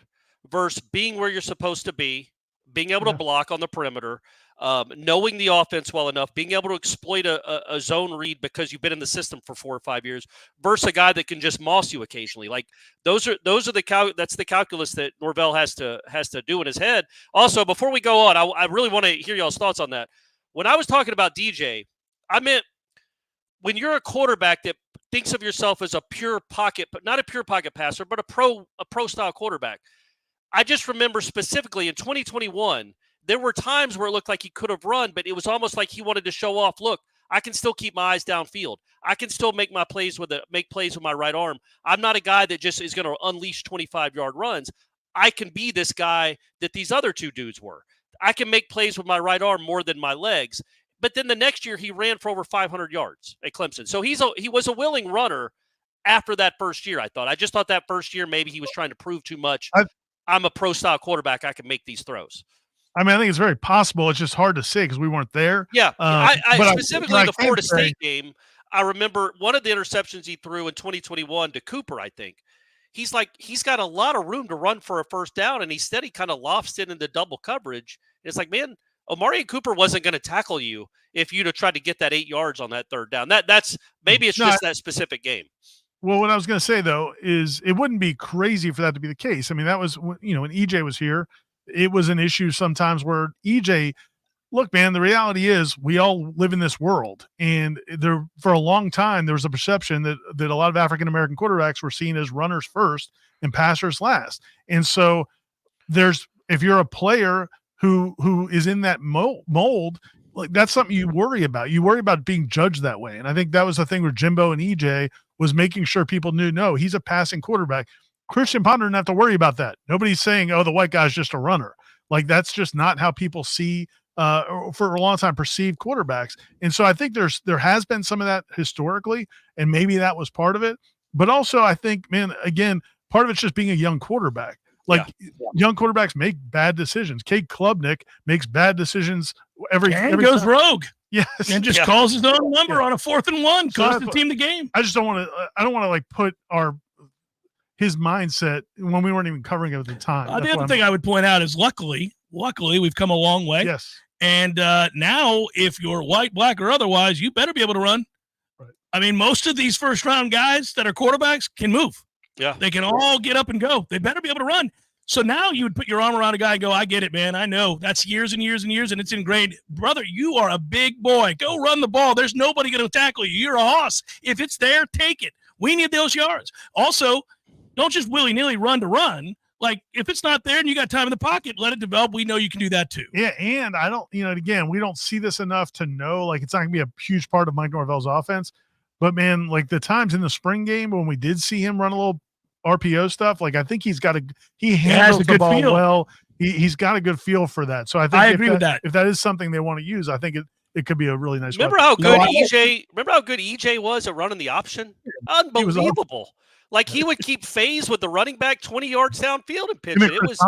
versus being where you're supposed to be, being able to block on the perimeter, knowing the offense well enough, being able to exploit a zone read because you've been in the system for 4 or 5 years, versus a guy that can just moss you occasionally. Like that's the calculus that Norvell has to do in his head. Also, before we go on, I really want to hear y'all's thoughts on that. When I was talking about DJ, I meant when you're a quarterback that thinks of yourself as a pure pocket, but not a pure pocket passer, but a pro style quarterback. I just remember specifically in 2021. There were times where it looked like he could have run, but it was almost like he wanted to show off. Look, I can still keep my eyes downfield. I can still make plays with my right arm. I'm not a guy that just is going to unleash 25-yard runs. I can be this guy that these other two dudes were. I can make plays with my right arm more than my legs. But then the next year he ran for over 500 yards at Clemson. So he was a willing runner after that first year, I thought. I just thought that first year maybe he was trying to prove too much. I'm a pro-style quarterback. I can make these throws. I think it's very possible. It's just hard to say because we weren't there. Yeah. Specifically the Florida State game, I remember one of the interceptions he threw in 2021 to Cooper, I think. He's got a lot of room to run for a first down, and instead he kind of lofts it into double coverage. It's like, man, Omari Cooper wasn't going to tackle you if you'd have tried to get that 8 yards on that third down. That's maybe it's just that specific game. Well, what I was going to say, though, is it wouldn't be crazy for that to be the case. That was, when EJ was here, it was an issue sometimes where EJ, look, man, the reality is we all live in this world. And there, for a long time, there was a perception that a lot of African-American quarterbacks were seen as runners first and passers last. And so if you're a player who is in that mold, like that's something you worry about. You worry about being judged that way. And I think that was the thing with Jimbo and EJ was making sure people knew, no, he's a passing quarterback. Christian Ponder didn't have to worry about that. Nobody's saying, oh, the white guy's just a runner. Like that's just not how people see for a long time perceived quarterbacks. And so I think there has been some of that historically, and maybe that was part of it. But also I think, man, again, part of it's just being a young quarterback. Young quarterbacks make bad decisions. Cade Klubnik makes bad decisions every goes time. rogue. Yes. And just calls his own number on a 4th and 1, cost the team the game. I just don't want to. I don't want to like put his mindset when we weren't even covering it at the time. The other thing I would point out is luckily we've come a long way. Yes. And now if you're white, black, or otherwise, you better be able to run. Right. I mean, most of these first-round guys that are quarterbacks can move. Yeah. They can all get up and go. They better be able to run. So now you would put your arm around a guy and go, I get it, man. I know. That's years and years and years, and it's ingrained. Brother, you are a big boy. Go run the ball. There's nobody going to tackle you. You're a hoss. If it's there, take it. We need those yards. Also, don't just willy-nilly run to run. Like, if it's not there and you got time in the pocket, let it develop. We know you can do that too. Yeah, and I don't, again, we don't see this enough to know, like, it's not going to be a huge part of Mike Norvell's offense. But, man, like, the times in the spring game when we did see him run a little RPO stuff, like, I think he handles the ball well. He's got a good feel for that. So I think I agree with that. If that is something they want to use, I think it could be a really nice. Remember how good EJ was at running the option? Unbelievable. Like, he would keep phase with the running back 20 yards downfield and pitch it. It was,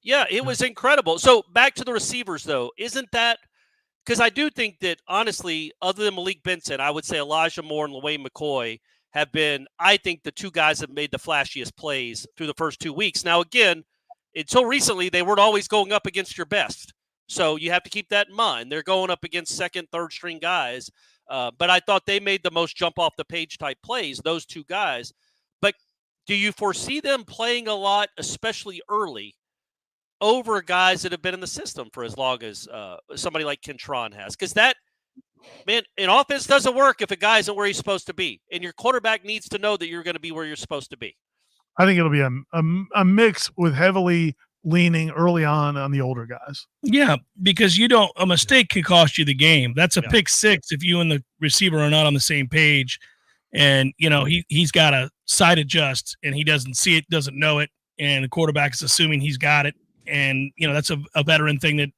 it was incredible. So back to the receivers, though. Isn't that – because I do think that, honestly, other than Malik Benson, I would say Elijah Moore and LaWayne McCoy have been, I think, the two guys that made the flashiest plays through the first 2 weeks. Now, again, until recently, they weren't always going up against your best. So you have to keep that in mind. They're going up against second, third-string guys. But I thought they made the most jump-off-the-page type plays, those two guys. But do you foresee them playing a lot, especially early, over guys that have been in the system for as long as somebody like Kentron has? Because that, man, an offense doesn't work if a guy isn't where he's supposed to be. And your quarterback needs to know that you're going to be where you're supposed to be. I think it'll be a mix with heavily leaning early on the older guys. Yeah, because a mistake can cost you the game. That's a pick six if you and the receiver are not on the same page. And, he's got a side adjust and he doesn't see it, doesn't know it. And the quarterback is assuming he's got it. And, that's a veteran thing that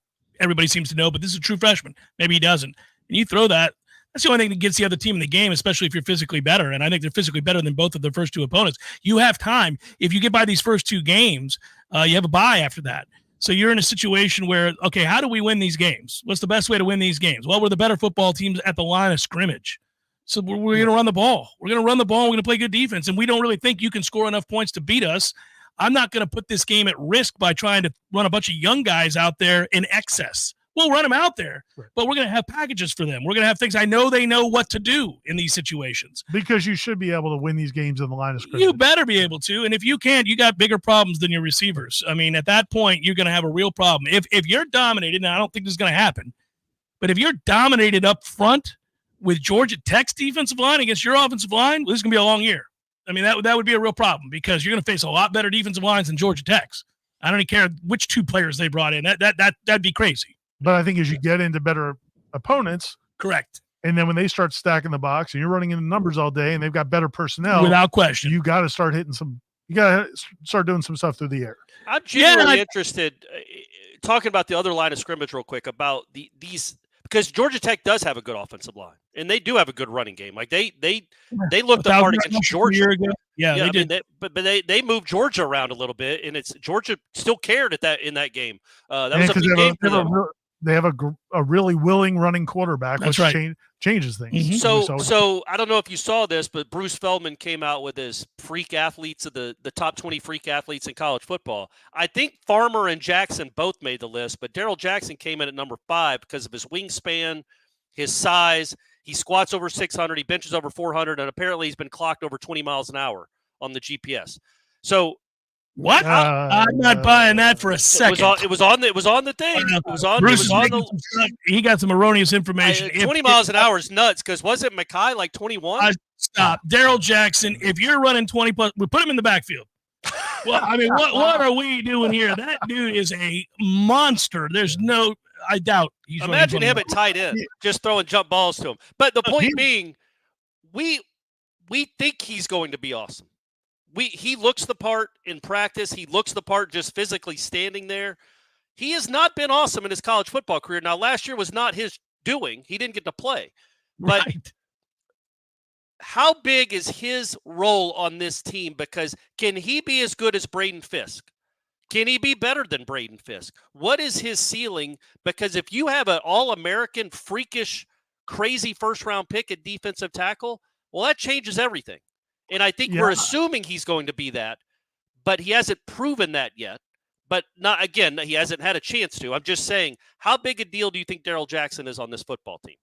everybody seems to know, but this is a true freshman. Maybe he doesn't. And you throw that. That's the only thing that gets the other team in the game, especially if you're physically better. And I think they're physically better than both of their first two opponents. You have time. If you get by these first two games, you have a bye after that. So you're in a situation where, okay, how do we win these games? What's the best way to win these games? Well, we're the better football teams at the line of scrimmage. So we're going to run the ball. We're going to run the ball. We're going to play good defense. And we don't really think you can score enough points to beat us. I'm not going to put this game at risk by trying to run a bunch of young guys out there in excess. We'll run them out there, but we're going to have packages for them. We're going to have things. I know they know what to do in these situations. Because you should be able to win these games in the line of scrimmage. You better be able to. And if you can't, you got bigger problems than your receivers. I mean, at that point, you're going to have a real problem. If you're dominated, and I don't think this is going to happen, but if you're dominated up front with Georgia Tech's defensive line against your offensive line, well, this is going to be a long year. I mean, that would be a real problem because you're going to face a lot better defensive lines than Georgia Tech's. I don't even care which two players they brought in. That'd be crazy. But I think as you get into better opponents, correct. And then when they start stacking the box and you're running into numbers all day and they've got better personnel, without question, you got to start hitting some. You got to start doing some stuff through the air. I'm genuinely interested. Talking about the other line of scrimmage real quick about these because Georgia Tech does have a good offensive line and they do have a good running game. Like they looked the part against Georgia. Yeah, they did. But they moved Georgia around a little bit, and it's Georgia still cared in that game. That was a big game for them. They have a really willing running quarterback, which changes things. Mm-hmm. So I don't know if you saw this, but Bruce Feldman came out with his freak athletes of the top 20 freak athletes in college football. I think Farmer and Jackson both made the list, but Darrell Jackson came in at number 5 because of his wingspan, his size. He squats over 600, he benches over 400, and apparently he's been clocked over 20 miles an hour on the GPS. So what? I'm not buying that for a second. It was on the thing. He got some erroneous information. 20 miles an hour is nuts because wasn't Mackay like 21? Stop. Darrell Jackson, if you're running 20 plus, we put him in the backfield. Well, I mean, what are we doing here? That dude is a monster. There's no, I doubt he's imagine him at tight end, just throwing jump balls to him. But the point being, we think he's going to be awesome. He looks the part in practice. He looks the part just physically standing there. He has not been awesome in his college football career. Now, last year was not his doing. He didn't get to play. But how big is his role on this team? Because can he be as good as Braden Fisk? Can he be better than Braden Fisk? What is his ceiling? Because if you have an all-American freakish crazy first-round pick at defensive tackle, well, that changes everything. And I think we're assuming he's going to be that, but he hasn't proven that yet. But not again, he hasn't had a chance to. I'm just saying, how big a deal do you think Darrell Jackson is on this football team?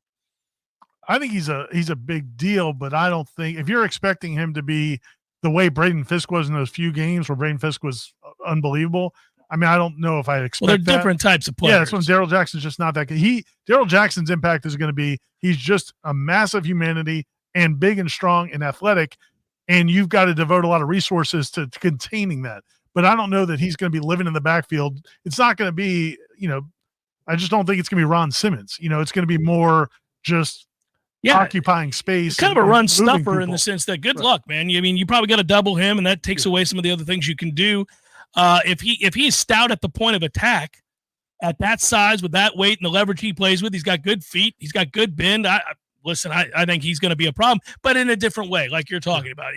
I think he's a big deal, but I don't think if you're expecting him to be the way Braden Fisk was in those few games where Braden Fisk was unbelievable. I mean, I don't know if I expect. Well, they're different types of players. Yeah, that's when Darrell Jackson's just not that good. Darrell Jackson's impact is going to be he's just a massive humanity and big and strong and athletic, and you've got to devote a lot of resources to containing that. But I don't know that he's going to be living in the backfield. It's not going to be, I just don't think it's going to be Ron Simmons. It's going to be more just occupying space. Kind of a run stuffer in the sense that good luck, man. You probably got to double him, and that takes away some of the other things you can do. If he's stout at the point of attack, at that size with that weight and the leverage he plays with, he's got good feet. He's got good bend. I think he's going to be a problem, but in a different way, like you're talking about.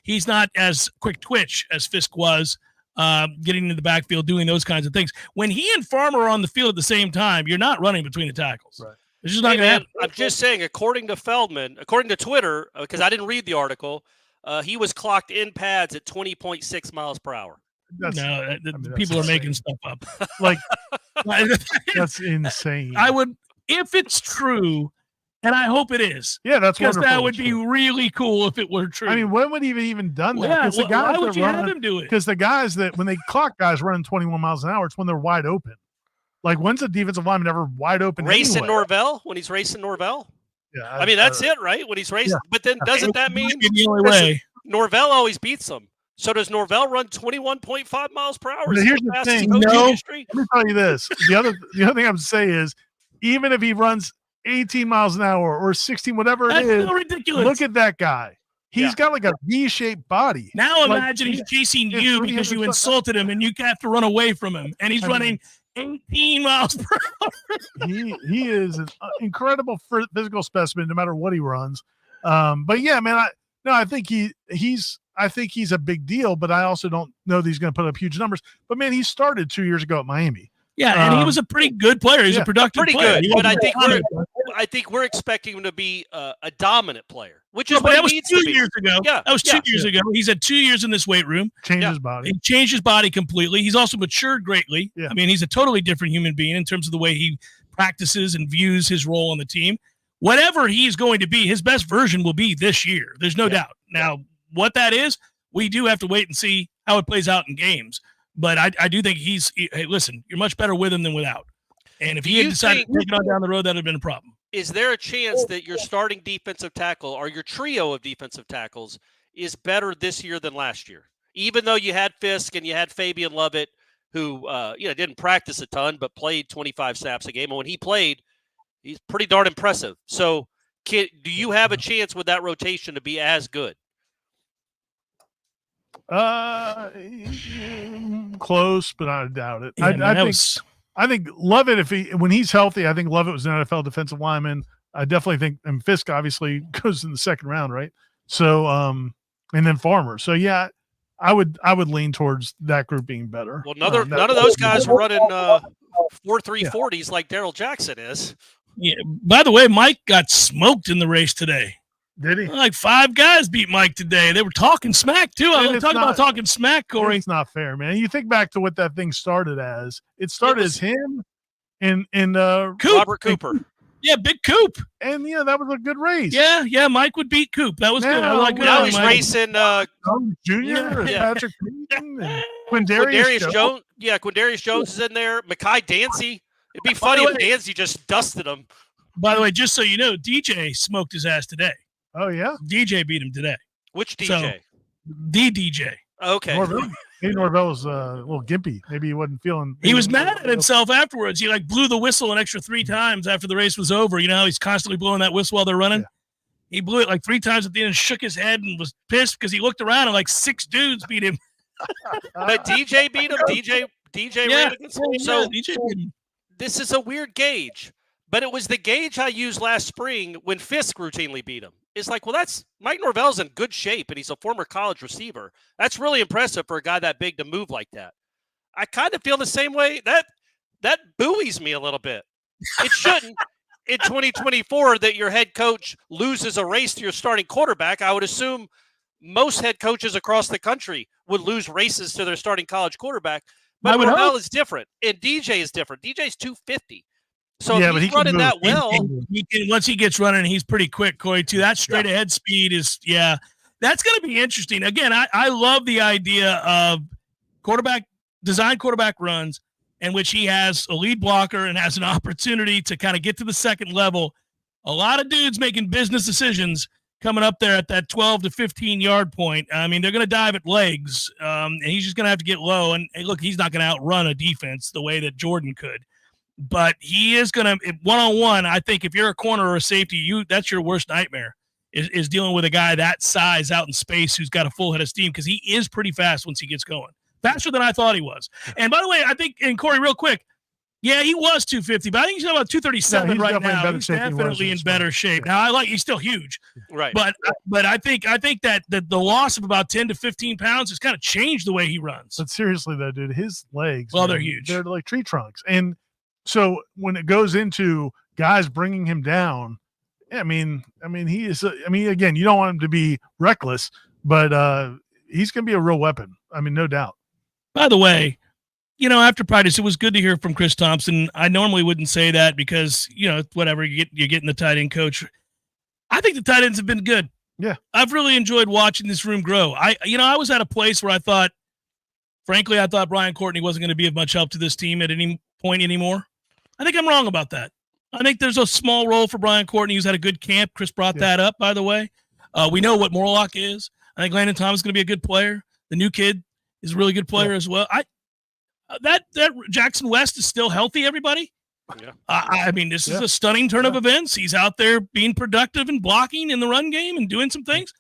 He's not as quick twitch as Fisk was, getting into the backfield, doing those kinds of things. When he and Farmer are on the field at the same time, you're not running between the tackles. Right. It's just not going to happen. I'm just saying, according to Feldman, according to Twitter, because I didn't read the article, he was clocked in pads at 20.6 miles per hour. People are making stuff up. Like, that's insane. I would, if it's true, and I hope it is. Yeah, that's wonderful. Because that would be really cool if it were true. I mean, when would he have even done that? Why would you have him do it? Because the guys that, when they clock guys running 21 miles an hour, it's when they're wide open. Like, when's a defensive lineman ever wide open? Racing Norvell? When he's racing Norvell? Yeah. I mean, that's it, right? When he's racing. Yeah. But then doesn't that mean Norvell always beats them? So does Norvell run 21.5 miles per hour? Here's the thing. No, let me tell you this. The other thing I would say is, even if he runs 18 miles an hour or 16, whatever it is, so ridiculous. Look at that guy. He's got like a V-shaped body. Now imagine he's chasing you because you insulted him and you have to run away from him, and he's running 18 miles per hour. He is an incredible physical specimen, no matter what he runs. But yeah, man, I think he's a big deal, but I also don't know that he's going to put up huge numbers. But man, he started 2 years ago at Miami. Yeah, and he was a pretty good player. He's a productive player. Good, but I think we're expecting him to be a dominant player, which is what that was he needs 2 to be. years ago. Yeah, that was 2 years ago. He's had 2 years in this weight room. Changed his body. He changed his body completely. He's also matured greatly. Yeah. I mean, he's a totally different human being in terms of the way he practices and views his role on the team. Whatever he's going to be, his best version will be this year. There's no doubt. Now, what that is, we do have to wait and see how it plays out in games. But I do think hey, listen, you're much better with him than without. And if he had decided to take it on down the road, that would have been a problem. Is there a chance that your starting defensive tackle or your trio of defensive tackles is better this year than last year? Even though you had Fisk and you had Fabian Lovett, who didn't practice a ton but played 25 snaps a game. And when he played, he's pretty darn impressive. So do you have a chance with that rotation to be as good? Close, but I doubt it. Yeah, I think Lovett, when he's healthy, I think Lovett was an NFL defensive lineman. I definitely think, and Fisk obviously goes in the second round, right? So, and then Farmer. So yeah, I would lean towards that group being better. Well, none of those guys were running 4.340s like Darrell Jackson is. Yeah. By the way, Mike got smoked in the race today. Did he? Like 5 guys beat Mike today. They were talking smack, too. I was talking about talking smack, Corey. It's not fair, man. You think back to what that thing started as. It started as him and Robert Cooper. Yeah, Big Coop. And, that was a good race. Yeah, Mike would beat Coop. That was good. I like it. Now he's racing Jr. and Patrick Payton and Quindarius Jones. Yeah, Quindarius Jones is in there. Mekhi Dancy. It'd be funny if Dancy just dusted him. By the way, just so you know, DJ smoked his ass today. Oh, yeah? DJ beat him today. Which DJ? So, the DJ. Okay. Maybe Norvell was a little gimpy. Maybe he wasn't feeling. He was mad at himself afterwards. He blew the whistle an extra 3 times after the race was over. You know how he's constantly blowing that whistle while they're running? Yeah. He blew it 3 times at the end and shook his head and was pissed because he looked around and 6 dudes beat him. But DJ beat him? DJ ran against him? So DJ beat him. This is a weird gauge. But it was the gauge I used last spring when Fisk routinely beat him. It's that's Mike Norvell's in good shape, and he's a former college receiver. That's really impressive for a guy that big to move like that. I kind of feel the same way. That buoys me a little bit. It shouldn't. in 2024 that your head coach loses a race to your starting quarterback. I would assume most head coaches across the country would lose races to their starting college quarterback. But Norvell is different, and DJ is different. DJ's 250. So if he's running that well. Once he gets running, he's pretty quick, Corey, too. That straight ahead speed is, that's going to be interesting. Again, I love the idea of design quarterback runs in which he has a lead blocker and has an opportunity to kind of get to the second level. A lot of dudes making business decisions coming up there at that 12 to 15-yard point. I mean, they're going to dive at legs, and he's just going to have to get low. And look, he's not going to outrun a defense the way that Jordan could. But he is going to, one-on-one, I think if you're a corner or a safety, that's your worst nightmare, is dealing with a guy that size out in space who's got a full head of steam, because he is pretty fast once he gets going. Faster than I thought he was. And by the way, I think, and Corey, real quick, he was 250, but I think he's about 237 right now. He's definitely in better shape. Now, he's still huge. Right. But I think that the loss of about 10 to 15 pounds has kind of changed the way he runs. But seriously, though, dude, his legs, they're huge. They're like tree trunks. And so when it goes into guys bringing him down, again, you don't want him to be reckless, but he's going to be a real weapon. I mean, no doubt. By the way, after practice, it was good to hear from Chris Thompson. I normally wouldn't say that because, whatever, you're getting the tight end coach. I think the tight ends have been good. Yeah. I've really enjoyed watching this room grow. I was at a place where I thought Brian Courtney wasn't going to be of much help to this team at any point anymore. I think I'm wrong about that. I think there's a small role for Brian Courtney, who's had a good camp. Chris brought that up, by the way. We know what Morlock is. I think Landon Thomas is going to be a good player. The new kid is a really good player as well. That Jackson West is still healthy, everybody. Yeah. I mean, this is a stunning turn of events. He's out there being productive and blocking in the run game and doing some things.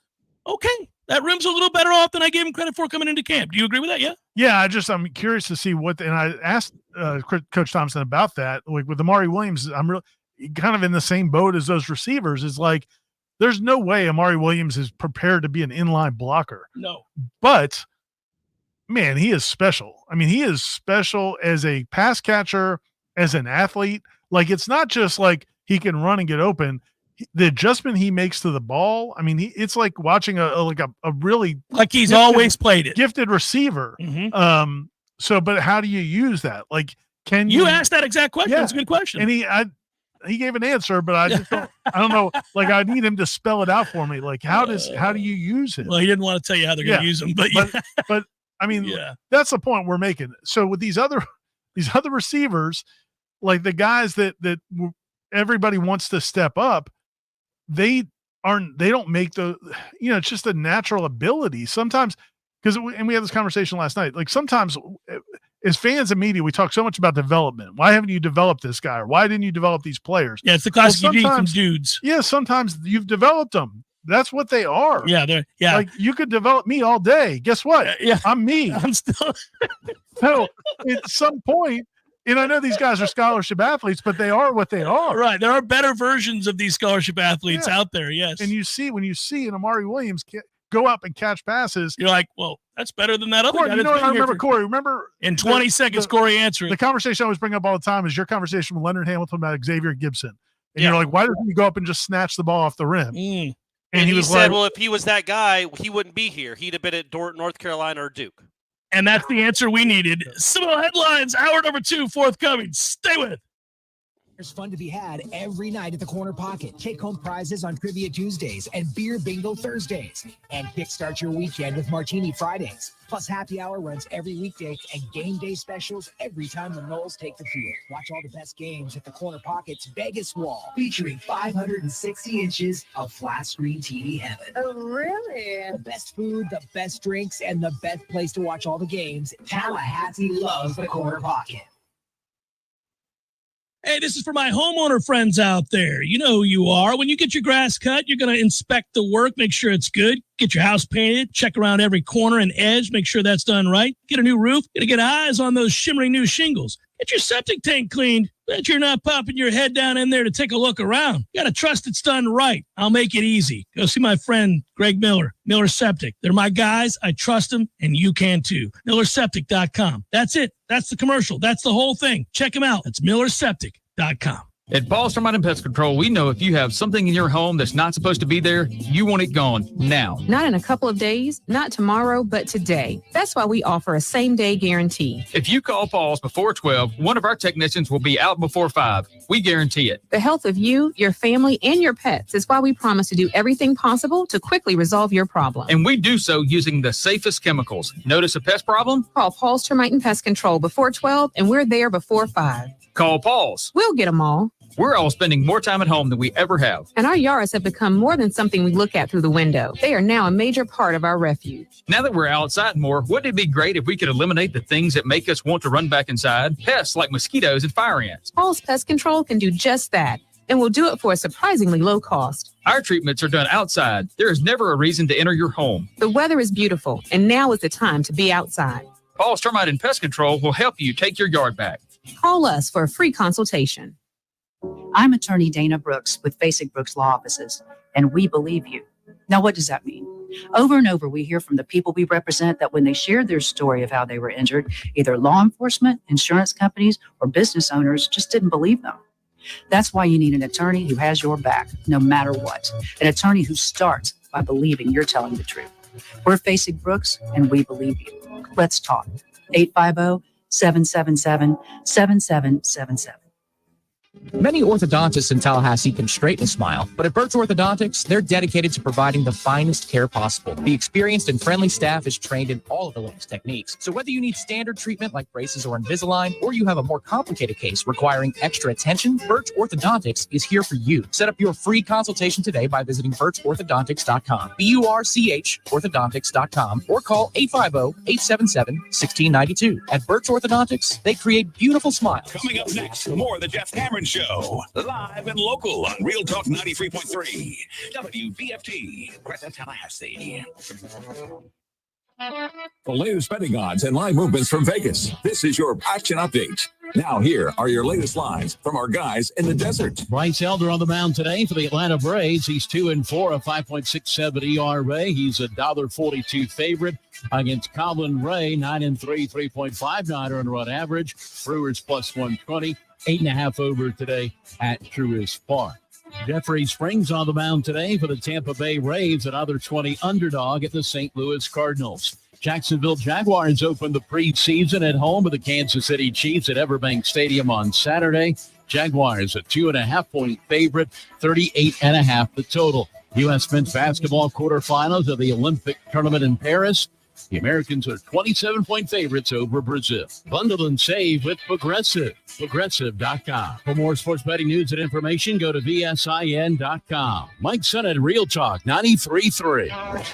Okay. That room's a little better off than I gave him credit for coming into camp. Do you agree with that? Yeah. Yeah. I'm curious to see and I asked Coach Thompson about that. Like with Amari Williams, I'm really kind of in the same boat as those receivers. Is like, there's no way Amari Williams is prepared to be an inline blocker. No. But man, he is special. I mean, he is special as a pass catcher, as an athlete. Like, it's not just like he can run and get open. The adjustment he makes to the ball, I mean, it's like watching a really like he's always played it, gifted receiver. Mm-hmm. But how do you use that? Like, can you ask that exact question? Yeah. That's a good question. And he gave an answer, but I just I don't know. Like, I need him to spell it out for me. Like, how do you use it? Well, he didn't want to tell you how they're going to use him, but I mean, that's the point we're making. So with these other receivers, like the guys that everybody wants to step up, they don't make it's just a natural ability sometimes. And we had this conversation last night. Like, sometimes as fans and media, we talk so much about development. Why haven't you developed this guy? Or why didn't you develop these players? Yeah, it's the classic dudes. Yeah, sometimes you've developed them. That's what they are. Yeah, like, you could develop me all day. Guess what? Yeah, I'm me. I'm still. So at some point, and I know these guys are scholarship athletes, but they are what they are. Right. There are better versions of these scholarship athletes out there. Yes. And when you see an Amari Williams go up and catch passes, you're like, well, that's better than that other Corey, guy. I remember, Corey. Remember in 20 seconds, Corey answered. The conversation I always bring up all the time is your conversation with Leonard Hamilton about Xavier Gibson. And you're like, why doesn't he go up and just snatch the ball off the rim? And he said, well, if he was that guy, he wouldn't be here. He'd have been at North Carolina or Duke. And that's the answer we needed. Seminole Headlines, hour number 2, forthcoming. Stay with. There's fun to be had every night at the Corner Pocket. Take-home prizes on Trivia Tuesdays and Beer Bingo Thursdays. And kickstart your weekend with Martini Fridays. Plus, happy hour runs every weekday and game day specials every time the Noles take the field. Watch all the best games at the Corner Pocket's Vegas Wall, featuring 560 inches of flat-screen TV heaven. Oh, really? The best food, the best drinks, and the best place to watch all the games. Tallahassee loves the Corner Pocket. Hey, this is for my homeowner friends out there. You know who you are. When you get your grass cut, you're going to inspect the work, make sure it's good. Get your house painted, check around every corner and edge, make sure that's done right. Get a new roof, got to get eyes on those shimmering new shingles. Get your septic tank cleaned. Bet you're not popping your head down in there to take a look around. You got to trust it's done right. I'll make it easy. Go see my friend Greg Miller Septic. They're my guys. I trust them, and you can too. MillerSeptic.com. That's it. That's the commercial. That's the whole thing. Check them out. That's MillerSeptic.com. At Paul's Termite and Pest Control, we know if you have something in your home that's not supposed to be there, you want it gone now. Not in a couple of days, not tomorrow, but today. That's why we offer a same-day guarantee. If you call Paul's before 12, one of our technicians will be out before 5. We guarantee it. The health of you, your family, and your pets is why we promise to do everything possible to quickly resolve your problem. And we do so using the safest chemicals. Notice a pest problem? Call Paul's Termite and Pest Control before 12, and we're there before 5. Call Paul's. We'll get them all. We're all spending more time at home than we ever have. And our yards have become more than something we look at through the window. They are now a major part of our refuge. Now that we're outside more, wouldn't it be great if we could eliminate the things that make us want to run back inside? Pests like mosquitoes and fire ants. Paul's Pest Control can do just that, and we'll do it for a surprisingly low cost. Our treatments are done outside. There is never a reason to enter your home. The weather is beautiful, and now is the time to be outside. Paul's Termite and Pest Control will help you take your yard back. Call us for a free consultation. I'm attorney Dana Brooks with Basic Brooks Law Offices, and we believe you. Now, what does that mean? Over and over, we hear from the people we represent that when they share their story of how they were injured, either law enforcement, insurance companies, or business owners just didn't believe them. That's why you need an attorney who has your back, no matter what. An attorney who starts by believing you're telling the truth. We're Basic Brooks, and we believe you. Let's talk. 850-777-7777. Many orthodontists in Tallahassee can straighten a smile, but at Birch Orthodontics, they're dedicated to providing the finest care possible. The experienced and friendly staff is trained in all of the latest techniques. So whether you need standard treatment like braces or Invisalign, or you have a more complicated case requiring extra attention, Birch Orthodontics is here for you. Set up your free consultation today by visiting birchorthodontics.com, BURCH orthodontics.com, or call 850-877-1692. At Birch Orthodontics, they create beautiful smiles. Coming up next, more of the Jeff Cameron Show, live and local on Real Talk 93.3, WBFT, Present Tallahassee. The latest betting odds and live movements from Vegas. This is your action update. Now here are your latest lines from our guys in the desert. Bryce Elder on the mound today for the Atlanta Braves. He's 2-4, a 5.67 ERA. He's a $1.42 favorite against Colin Ray, 9-3, 3.59 earned run average. Brewers plus 120, 8.5 over today at Truist Park. Jeffrey Springs on the mound today for the Tampa Bay Rays, another 20 underdog at the St. Louis Cardinals. Jacksonville Jaguars open the preseason at home with the Kansas City Chiefs at Everbank Stadium on Saturday. Jaguars a 2.5-point favorite, 38.5 the total. U.S. men's basketball quarterfinals of the Olympic tournament in Paris. The Americans are 27-point favorites over Brazil. Bundle and save with Progressive. Progressive.com. For more sports betting news and information, go to VSIN.com. Mike Son at Real Talk 93.3.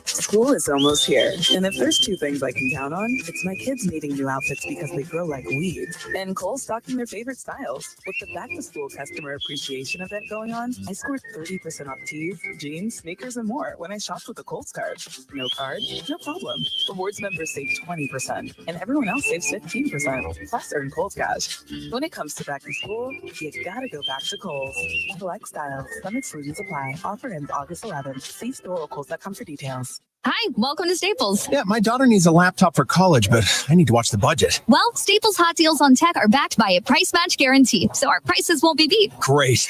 School is almost here, and if there's two things I can count on, it's my kids needing new outfits because they grow like weeds, and Cole stocking their favorite styles. With the back-to-school customer appreciation event going on, I scored 30% off tees, jeans, sneakers, and more when I shopped with a Kohl's card. No card? No problem. Rewards members save 20%, and everyone else saves 15%, plus earn Kohl's cash. When it comes to back-to-school, you gotta go back to Kohl's. Select styles, some exclusions apply. Offer ends August 11th. See store or Kohl's.com for details. Hi, welcome to Staples. Yeah, my daughter needs a laptop for college, but I need to watch the budget. Well, Staples hot deals on tech are backed by a price match guarantee, so our prices won't be beat. Great.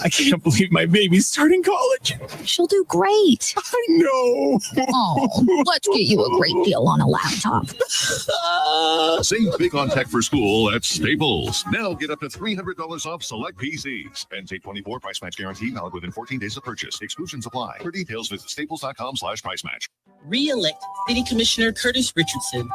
I can't believe my baby's starting college. She'll do great. I know. Oh, let's get you a great deal on a laptop. Save big on tech for school at Staples. Now get up to $300 off select PCs. Ends 8/24 price match guarantee valid within 14 days of purchase. Exclusions apply. For details, visit staples.com/price match. Re-elect City Commissioner Curtis Richardson.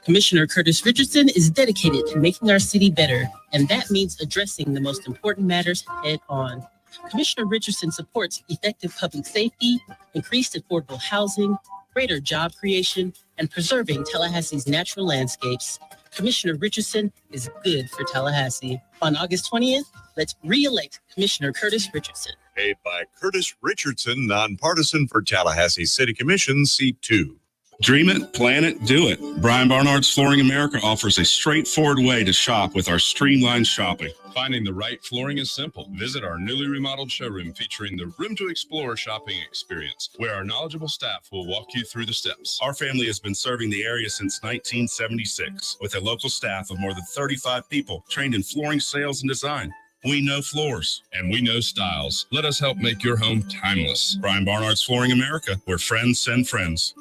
Commissioner Curtis Richardson is dedicated to making our city better, and that means addressing the most important matters head on. Commissioner Richardson supports effective public safety, increased affordable housing, greater job creation, and preserving Tallahassee's natural landscapes. Commissioner Richardson is good for Tallahassee. On August 20th, let's re-elect Commissioner Curtis Richardson. Paid by Curtis Richardson, nonpartisan for Tallahassee City Commission, Seat 2. Dream it, plan it, do it. Brian Barnard's Flooring America offers a straightforward way to shop with our streamlined shopping. Finding the right flooring is simple. Visit our newly remodeled showroom featuring the Room to Explore shopping experience, where our knowledgeable staff will walk you through the steps. Our family has been serving the area since 1976 with a local staff of more than 35 people trained in flooring sales and design. We know floors and we know styles. Let us help make your home timeless. Brian Barnard's Flooring America, where friends send friends.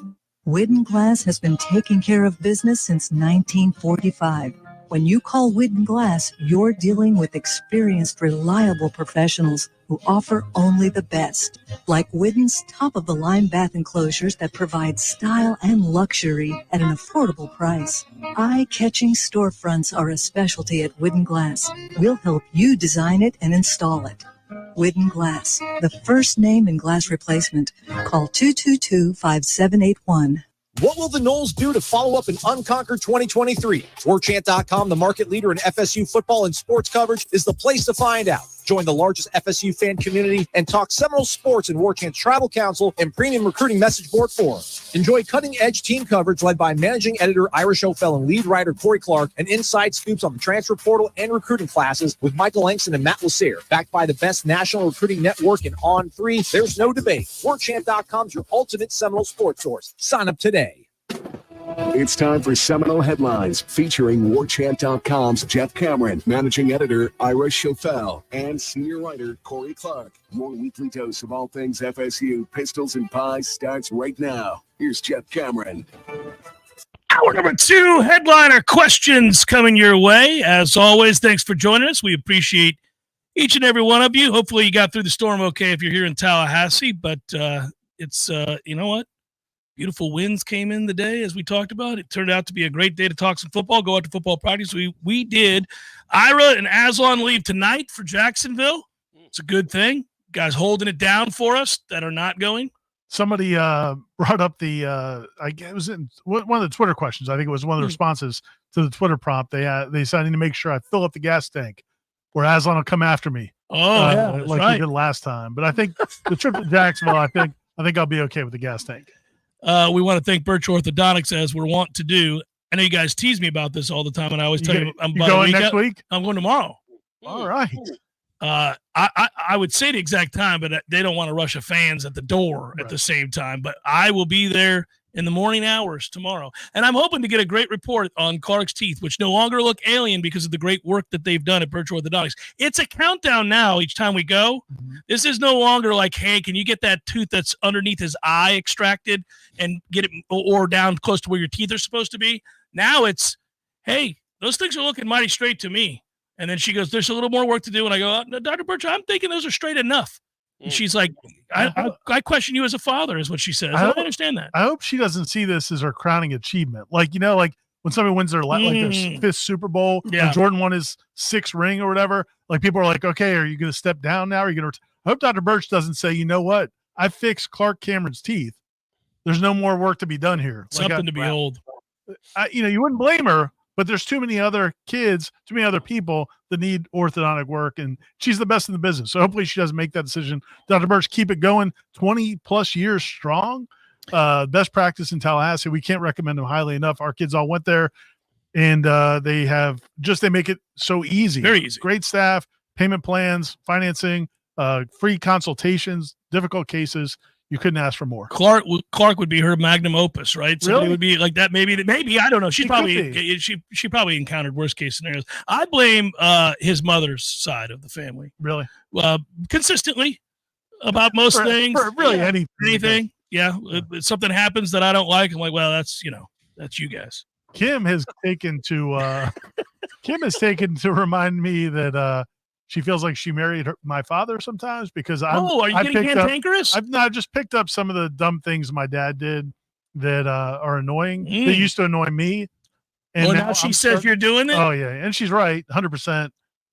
Widden Glass has been taking care of business since 1945. When you call Widden Glass, you're dealing with experienced, reliable professionals who offer only the best, like Widden's top-of-the-line bath enclosures that provide style and luxury at an affordable price. Eye-catching storefronts are a specialty at Widden Glass. We'll help you design it and install it. Widden Glass, the first name in glass replacement. Call 222-5781. What will the Noles do to follow up an unconquered 2023? Warchant.com, the market leader in FSU football and sports coverage, is the place to find out. Join the largest FSU fan community and talk Seminole sports in Warchant's Travel Council and premium recruiting message board forum. Enjoy cutting-edge team coverage led by managing editor Ira Schofel and lead writer Corey Clark, and inside scoops on the transfer portal and recruiting classes with Michael Langston and Matt Lassere. Backed by the best national recruiting network in On3, there's no debate. Warchant.com's your ultimate Seminole sports source. Sign up today. It's time for Seminole Headlines, featuring Warchant.com's Jeff Cameron, managing editor Ira Schofel, and senior writer Corey Clark. Your weekly dose of all things FSU, pistols and pies starts right now. Here's Jeff Cameron. Hour number 2, headliner questions coming your way. As always, thanks for joining us. We appreciate each and every one of you. Hopefully you got through the storm okay if you're here in Tallahassee, but it's, you know what? Beautiful winds came in the day, as we talked about. It turned out to be a great day to talk some football, go out to football practice. We did. Ira and Aslan leave tonight for Jacksonville. It's a good thing. Guys holding it down for us that are not going. Somebody brought up the it was in one of the Twitter questions. I think it was one of the responses to the Twitter prompt. They said I need to make sure I fill up the gas tank, where Aslan will come after me. Oh, like right. he did last time. But I think the trip to Jacksonville, I think I'll be okay with the gas tank. We want to thank Birch Orthodontics, as we're wont to do. I know you guys tease me about this all the time, and I always tell you I'm going next week. I'm going tomorrow. All right. I would say the exact time, but they don't want to rush a fans at the door at the same time. But I will be there in the morning hours tomorrow, and I'm hoping to get a great report on Clark's teeth, which no longer look alien because of the great work that they've done at Birch Orthodontics. It's a countdown now each time we go. Mm-hmm. This is no longer like, hey, can you get that tooth that's underneath his eye extracted and get it or down close to where your teeth are supposed to be? Now it's, hey, those things are looking mighty straight to me. And then she goes, there's a little more work to do. And I go, no, Dr. Birch, I'm thinking those are straight enough. And she's like, I question you as a father, is what she says. I understand that. I hope she doesn't see this as her crowning achievement. Like, you know, like when somebody wins their fifth Super Bowl, and Jordan won his 6th ring or whatever, like people are like, okay, are you going to step down now? Are you going to I hope Dr. Birch doesn't say, you know what? I fixed Clark Cameron's teeth. There's no more work to be done here. Something to behold. You wouldn't blame her, but there's too many other kids, too many other people that need orthodontic work, and she's the best in the business. So hopefully she doesn't make that decision. Dr. Birch, keep it going 20-plus years strong. Best practice in Tallahassee. We can't recommend them highly enough. Our kids all went there, and they make it so easy. Very easy. Great staff, payment plans, financing, free consultations, difficult cases. You couldn't ask for more. Clark would be her magnum opus, right? Somebody would be like that. Maybe I don't know. She probably encountered worst case scenarios. I blame his mother's side of the family. Really? Consistently about most things. For really anything. Yeah. If something happens that I don't like, I'm like, well, that's you guys. Kim has taken to remind me that she feels like she married my father sometimes because are you getting cantankerous? I've just picked up some of the dumb things my dad did that are annoying. They used to annoy me. And now she says you're doing it? Oh, yeah. And she's right, 100%.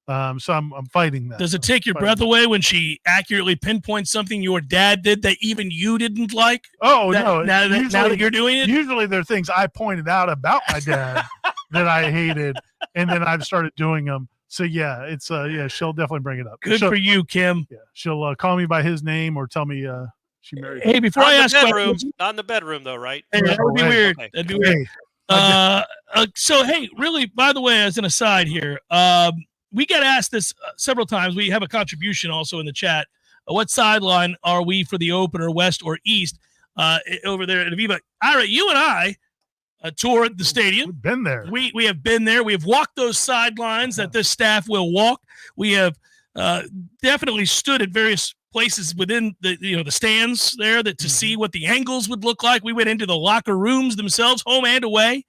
So I'm fighting that. Does it take your breath away when she accurately pinpoints something your dad did that even you didn't like? Oh, no. Now that you're doing it? Usually there are things I pointed out about my dad that I hated, and then I've started doing them. So yeah, it's she'll definitely bring it up. Good for you, Kim. Yeah, she'll call me by his name or tell me she married. Hey, before I ask questions, not in the bedroom though, right? Hey, that would be weird. Okay. That'd be weird. So hey, really, by the way, as an aside here, we got asked this several times. We have a contribution also in the chat. What sideline are we for the opener, west or east? Over there at Aviva. Ira, you and I toured the stadium. We've been there. We have been there. We have walked those sidelines that this staff will walk. We have definitely stood at various places within the stands there to see what the angles would look like. We went into the locker rooms themselves, home and away.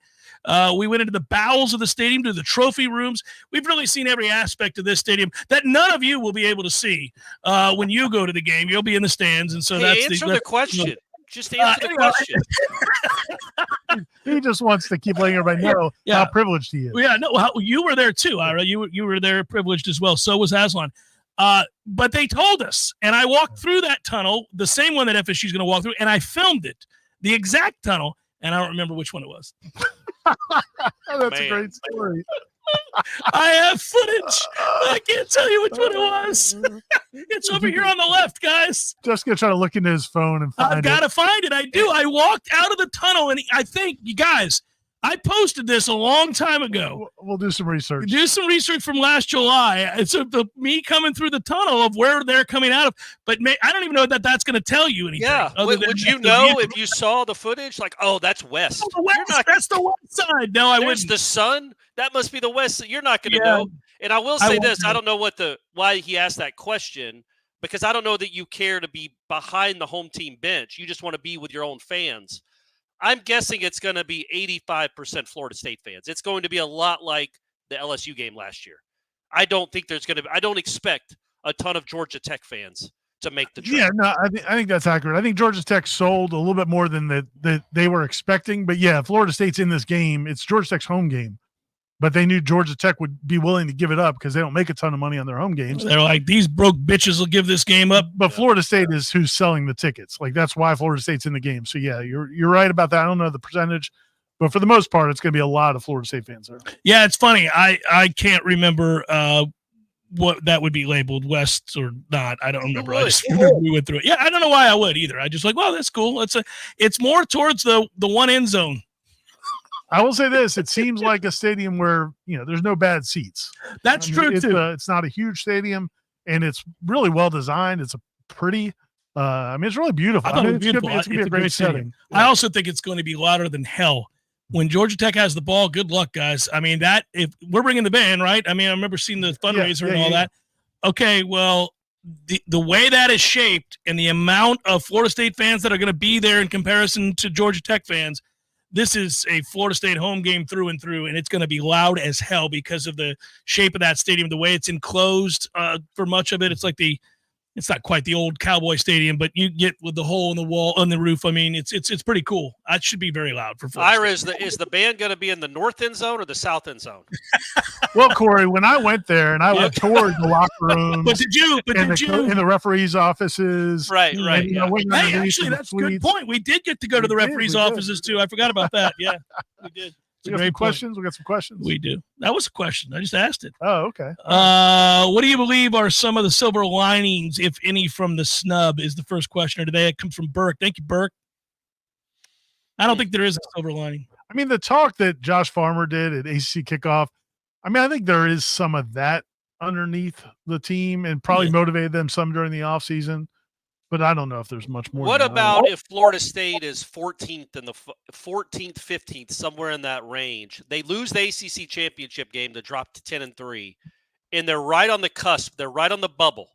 We went into the bowels of the stadium, to the trophy rooms. We've really seen every aspect of this stadium that none of you will be able to see when you go to the game. You'll be in the stands, and so that's answer the question. Just answer the question. He just wants to keep letting everybody know how privileged he is. Yeah, no, you were there too, Ira. You were there privileged as well. So was Aslan. But they told us, and I walked through that tunnel, the same one that FSU is going to walk through, and I filmed it, the exact tunnel, and I don't remember which one it was. That's a great story. I have footage. I can't tell you which one it was. It's over here on the left, guys. Just gonna try to look into his phone and find it. I've got to find it. I do. I walked out of the tunnel, and I think, you guys, I posted this a long time ago. We'll do some research. Do some research from last July. It's me coming through the tunnel of where they're coming out of. But I don't even know that that's going to tell you anything. Yeah. Would you know if you saw the footage? Like, oh, that's west. Oh, that's the west side. No, I wouldn't. The sun. That must be the west. You're not going to know. And I will say this. I don't know why he asked that question, because I don't know that you care to be behind the home team bench. You just want to be with your own fans. I'm guessing it's going to be 85% Florida State fans. It's going to be a lot like the LSU game last year. I don't expect a ton of Georgia Tech fans to make the trip. Yeah, no, I think that's accurate. I think Georgia Tech sold a little bit more than they were expecting. But yeah, Florida State's in this game. It's Georgia Tech's home game. But they knew Georgia Tech would be willing to give it up because they don't make a ton of money on their home games. They're like, these broke bitches will give this game up. But Florida State is who's selling the tickets. Like, that's why Florida State's in the game. So yeah, you're right about that. I don't know the percentage, but for the most part, it's going to be a lot of Florida State fans there. Yeah, it's funny. I can't remember what that would be labeled, west or not. I don't remember. I just remember we went through it. Yeah, I don't know why I would either. I just like, well, that's cool. It's more towards the one end zone. I will say this: it seems like a stadium where there's no bad seats. That's true too. It's not a huge stadium, and it's really well designed. It's a pretty. It's really beautiful. I thought it was beautiful. It's gonna be a great setting. Yeah. I also think it's going to be louder than hell when Georgia Tech has the ball. Good luck, guys. I mean, if we're bringing the band, right? I mean, I remember seeing the fundraiser and all that. Okay, well, the way that is shaped and the amount of Florida State fans that are going to be there in comparison to Georgia Tech fans. This is a Florida State home game through and through, and it's going to be loud as hell because of the shape of that stadium, the way it's enclosed for much of it. It's not quite the old Cowboy Stadium, but you get with the hole in the wall on the roof. I mean, it's pretty cool. That should be very loud for Florida Ira, State. is the band going to be in the north end zone or the south end zone? Well, Corey, when I went there and I went towards the locker rooms, but did you in the referees' offices, right? And, hey, actually, that's a good point. We did get to go to the referees' offices too. I forgot about that. Yeah, we did. We got some questions. We got some questions. We do. That was a question. I just asked it. Oh, okay. What do you believe are some of the silver linings, if any, from the snub? Is the first question today. It comes from Burke. Thank you, Burke. I don't think there is a silver lining. I mean, the talk that Josh Farmer did at ACC kickoff. I mean, I think there is some of that underneath the team and probably motivated them some during the offseason. But I don't know if there's much more. What about if Florida State is 14th in the 14th, 15th, somewhere in that range? They lose the ACC championship game to drop to 10-3, and they're right on the cusp. They're right on the bubble.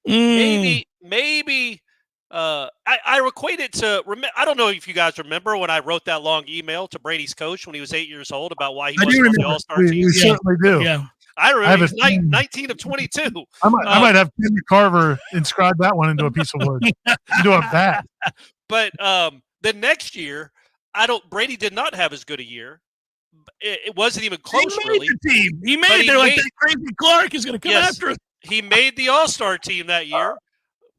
Maybe. I equate it to. I don't know if you guys remember when I wrote that long email to Brady's coach when he was 8 years old about why he wasn't on the All-Star team. We certainly do. Yeah. I remember he was 19 of 22. I might have Tim Carver inscribe that one into a piece of wood, into a bat. But the next year, Brady did not have as good a year. It wasn't even close. He made the team. He made it. They're like, that crazy Clark is going to come after us. He made the All-Star team that year.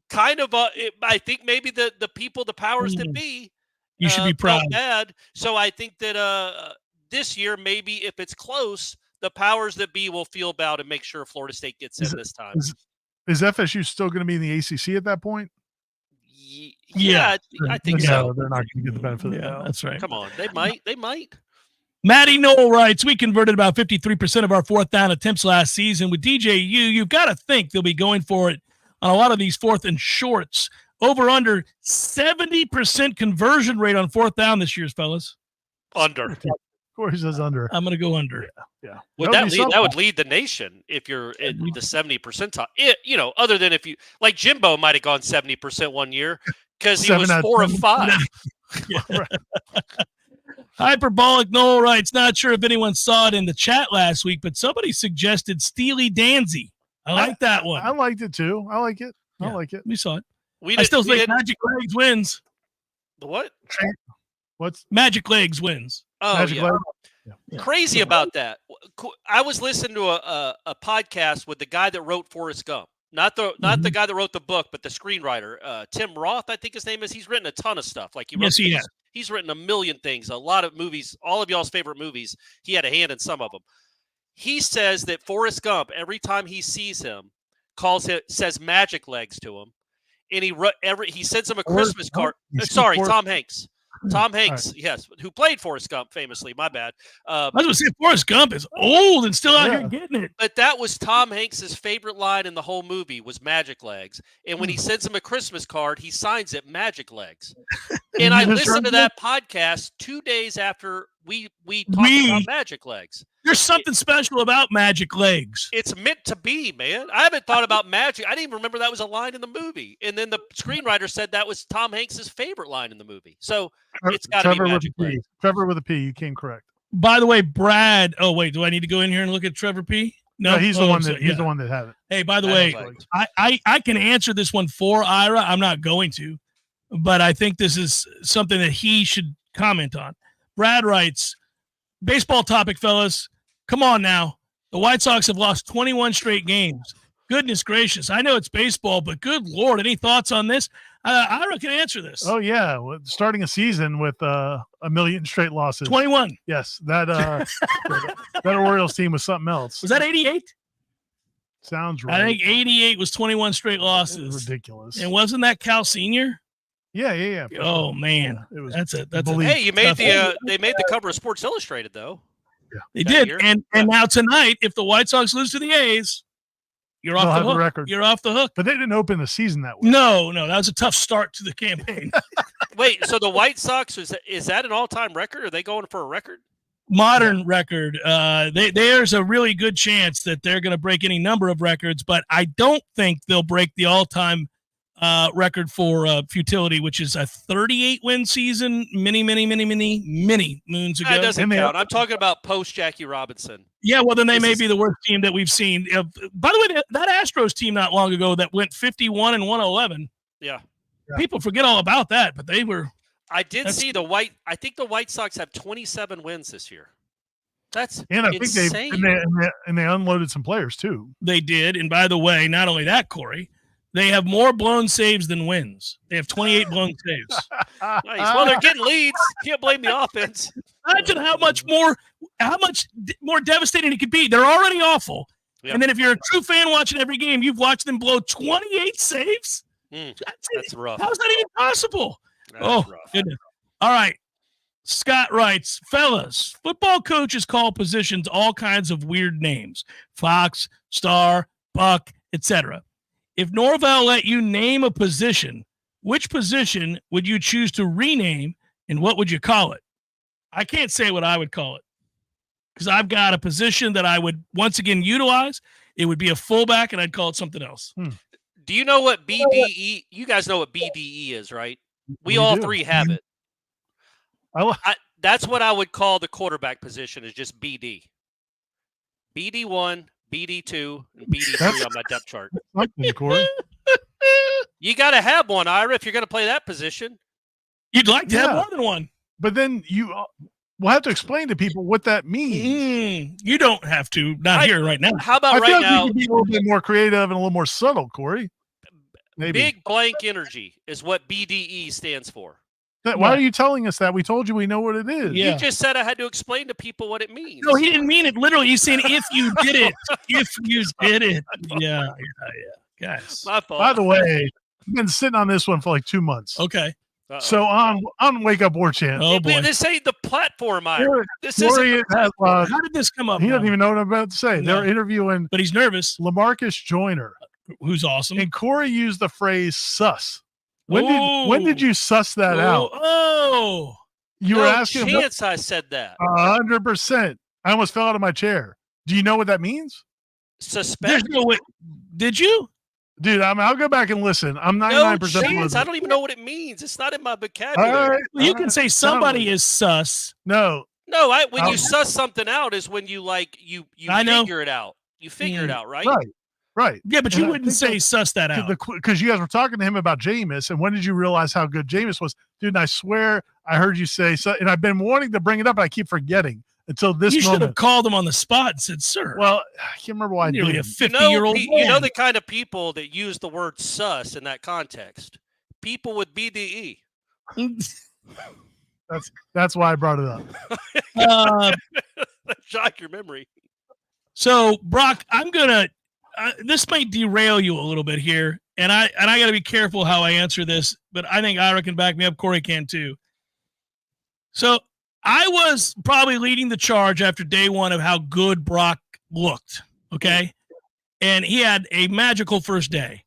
Kind of, I think maybe the people, the powers that be, you should be proud. Bad. So I think that this year, maybe if it's close, the powers that be will feel bad and make sure Florida State gets in this time. Is FSU still going to be in the ACC at that point? Yeah, I think so. They're not going to get the benefit of the doubt. That's right. Come on. They might. Matty Noel writes, we converted about 53% of our fourth down attempts last season. With DJU, you've got to think they'll be going for it on a lot of these fourth and shorts. Over under 70% conversion rate on fourth down this year, fellas. Under. Corey says under. I'm going to go under. Yeah. Would that would lead the nation if you're in the 70 percentile? Other than if you like Jimbo might have gone 70% one year because he was 4 of 5. Hyperbolic Noel writes, not sure if anyone saw it in the chat last week, but somebody suggested Steely Danzy. I like that one. I liked it too. I like it. Yeah, I like it. We saw it. I still think Magic Legs wins. The what? What's Magic Legs wins? Oh, Magic yeah. Legs? Crazy about that. I was listening to a podcast with the guy that wrote Forrest Gump. Not the guy that wrote the book, but the screenwriter, Tim Roth, I think his name is. He's written a ton of stuff. Like he's written a million things, a lot of movies, all of y'all's favorite movies. He had a hand in some of them. He says that Forrest Gump, every time he sees him, says Magic Legs to him, and he sends him a Christmas card. Sorry, Tom Hanks. Tom Hanks, yes, who played Forrest Gump famously. My bad. I was going to say Forrest Gump is old and still out here getting it. But that was Tom Hanks's favorite line in the whole movie was Magic Legs. And when he sends him a Christmas card, he signs it Magic Legs. And I listened to that podcast 2 days after we talked about Magic Legs. There's something special about Magic Legs. It's meant to be, man. I haven't thought about magic. I didn't even remember that was a line in the movie. And then the screenwriter said that was Tom Hanks's favorite line in the movie. So it's got to be Magic Legs. Trevor with a P. You came correct. By the way, Brad. Oh wait, do I need to go in here and look at Trevor P? No, he's the one that he's the one that had it. Hey, by the way, I can answer this one for Ira. I'm not going to, but I think this is something that he should comment on. Brad writes, baseball topic, fellas. Come on now. The White Sox have lost 21 straight games. Goodness gracious. I know it's baseball, but good Lord, any thoughts on this? Ira can answer this. Oh, yeah. Well, starting a season with a million straight losses. 21. Yes. That Orioles team was something else. Was that 88? Sounds right. I think 88 was 21 straight losses. Ridiculous. And wasn't that Cal Senior? Yeah. Oh, man. It was that's it. Hey, you made they made the cover of Sports Illustrated, though. Yeah. They did. And now tonight, if the White Sox lose to the A's, you're off the hook. Record. You're off the hook. But they didn't open the season that way. No, that was a tough start to the campaign. Wait, so the White Sox, is that an all-time record? Are they going for a record? Modern record. There's a really good chance that they're going to break any number of records, but I don't think they'll break the all-time record for futility, which is a 38-win season many moons ago. That doesn't count. I'm talking about post-Jackie Robinson. Yeah, well, then they may be the worst team that we've seen. By the way, that Astros team not long ago that went 51 and 111. Yeah. People forget all about that, but they were. I see I think the White Sox have 27 wins this year. That's and I insane. think they unloaded some players too. They did, and by the way, not only that, Corey, they have more blown saves than wins. They have 28 blown saves. Nice. Well, they're getting leads. Can't blame the offense. Imagine how much more devastating it could be. They're already awful. Yep. And then if you're a true fan watching every game, you've watched them blow 28 saves? That's rough. How's that even possible? That's rough. Goodness. All right. Scott writes, fellas, football coaches call positions all kinds of weird names. Fox, Star, Buck, etc. If Norvell let you name a position, which position would you choose to rename and what would you call it? I can't say what I would call it because I've got a position that I would once again utilize. It would be a fullback and I'd call it something else. Do you know what BDE? You guys know what BDE is, right? We all three have it. That's what I would call the quarterback position is just BD. BD1, BD2, and BD3 on my depth chart. Corey. You got to have one, Ira, if you're going to play that position. You'd like to have more than one. But then we'll have to explain to people what that means. You don't have to. Not here right now. How about I feel right now? You can be a little bit more creative and a little more subtle, Corey. Maybe. Big blank energy is what BDE stands for. Why are you telling us that? We told you we know what it is. You just said I had to explain to people what it means. No, he didn't mean it literally. He's saying if you did it. If you did it. Yeah. Guys. My fault. By the way, I've been sitting on this one for like 2 months. Okay. Uh-oh. So on Wake Up Warchant. Oh, boy. This ain't the platform, Ira. This isn't. How did this come up? He doesn't even know what I'm about to say. No. They're interviewing. But he's nervous. LaMarcus Joyner. Who's awesome. And Corey used the phrase sus. When did you suss that out? Oh, You were asking. No chance I said that. 100%. I almost fell out of my chair. Do you know what that means? Suspect. Did you? Dude, I'll go back and listen. I'm 99% chance. I don't even know what it means. It's not in my vocabulary. Right, well, you can say somebody is sus. No. When you suss something out is when you you figure it out. You figure it out, right? Right. Yeah, but you wouldn't say suss that out. Because you guys were talking to him about Jameis, and when did you realize how good Jameis was? Dude, and I swear I heard you say so, and I've been wanting to bring it up, and I keep forgetting until this moment. You should have called him on the spot and said, sir. Well, I can't remember why I did. A 50-year-old man. You know the kind of people that use the word sus in that context? People with BDE. That's why I brought it up. Shock your memory. So, Brock, I'm gonna. This might derail you a little bit here, and I got to be careful how I answer this. But I think Ira can back me up. Corey can too. So I was probably leading the charge after day one of how good Brock looked. Okay, and he had a magical first day.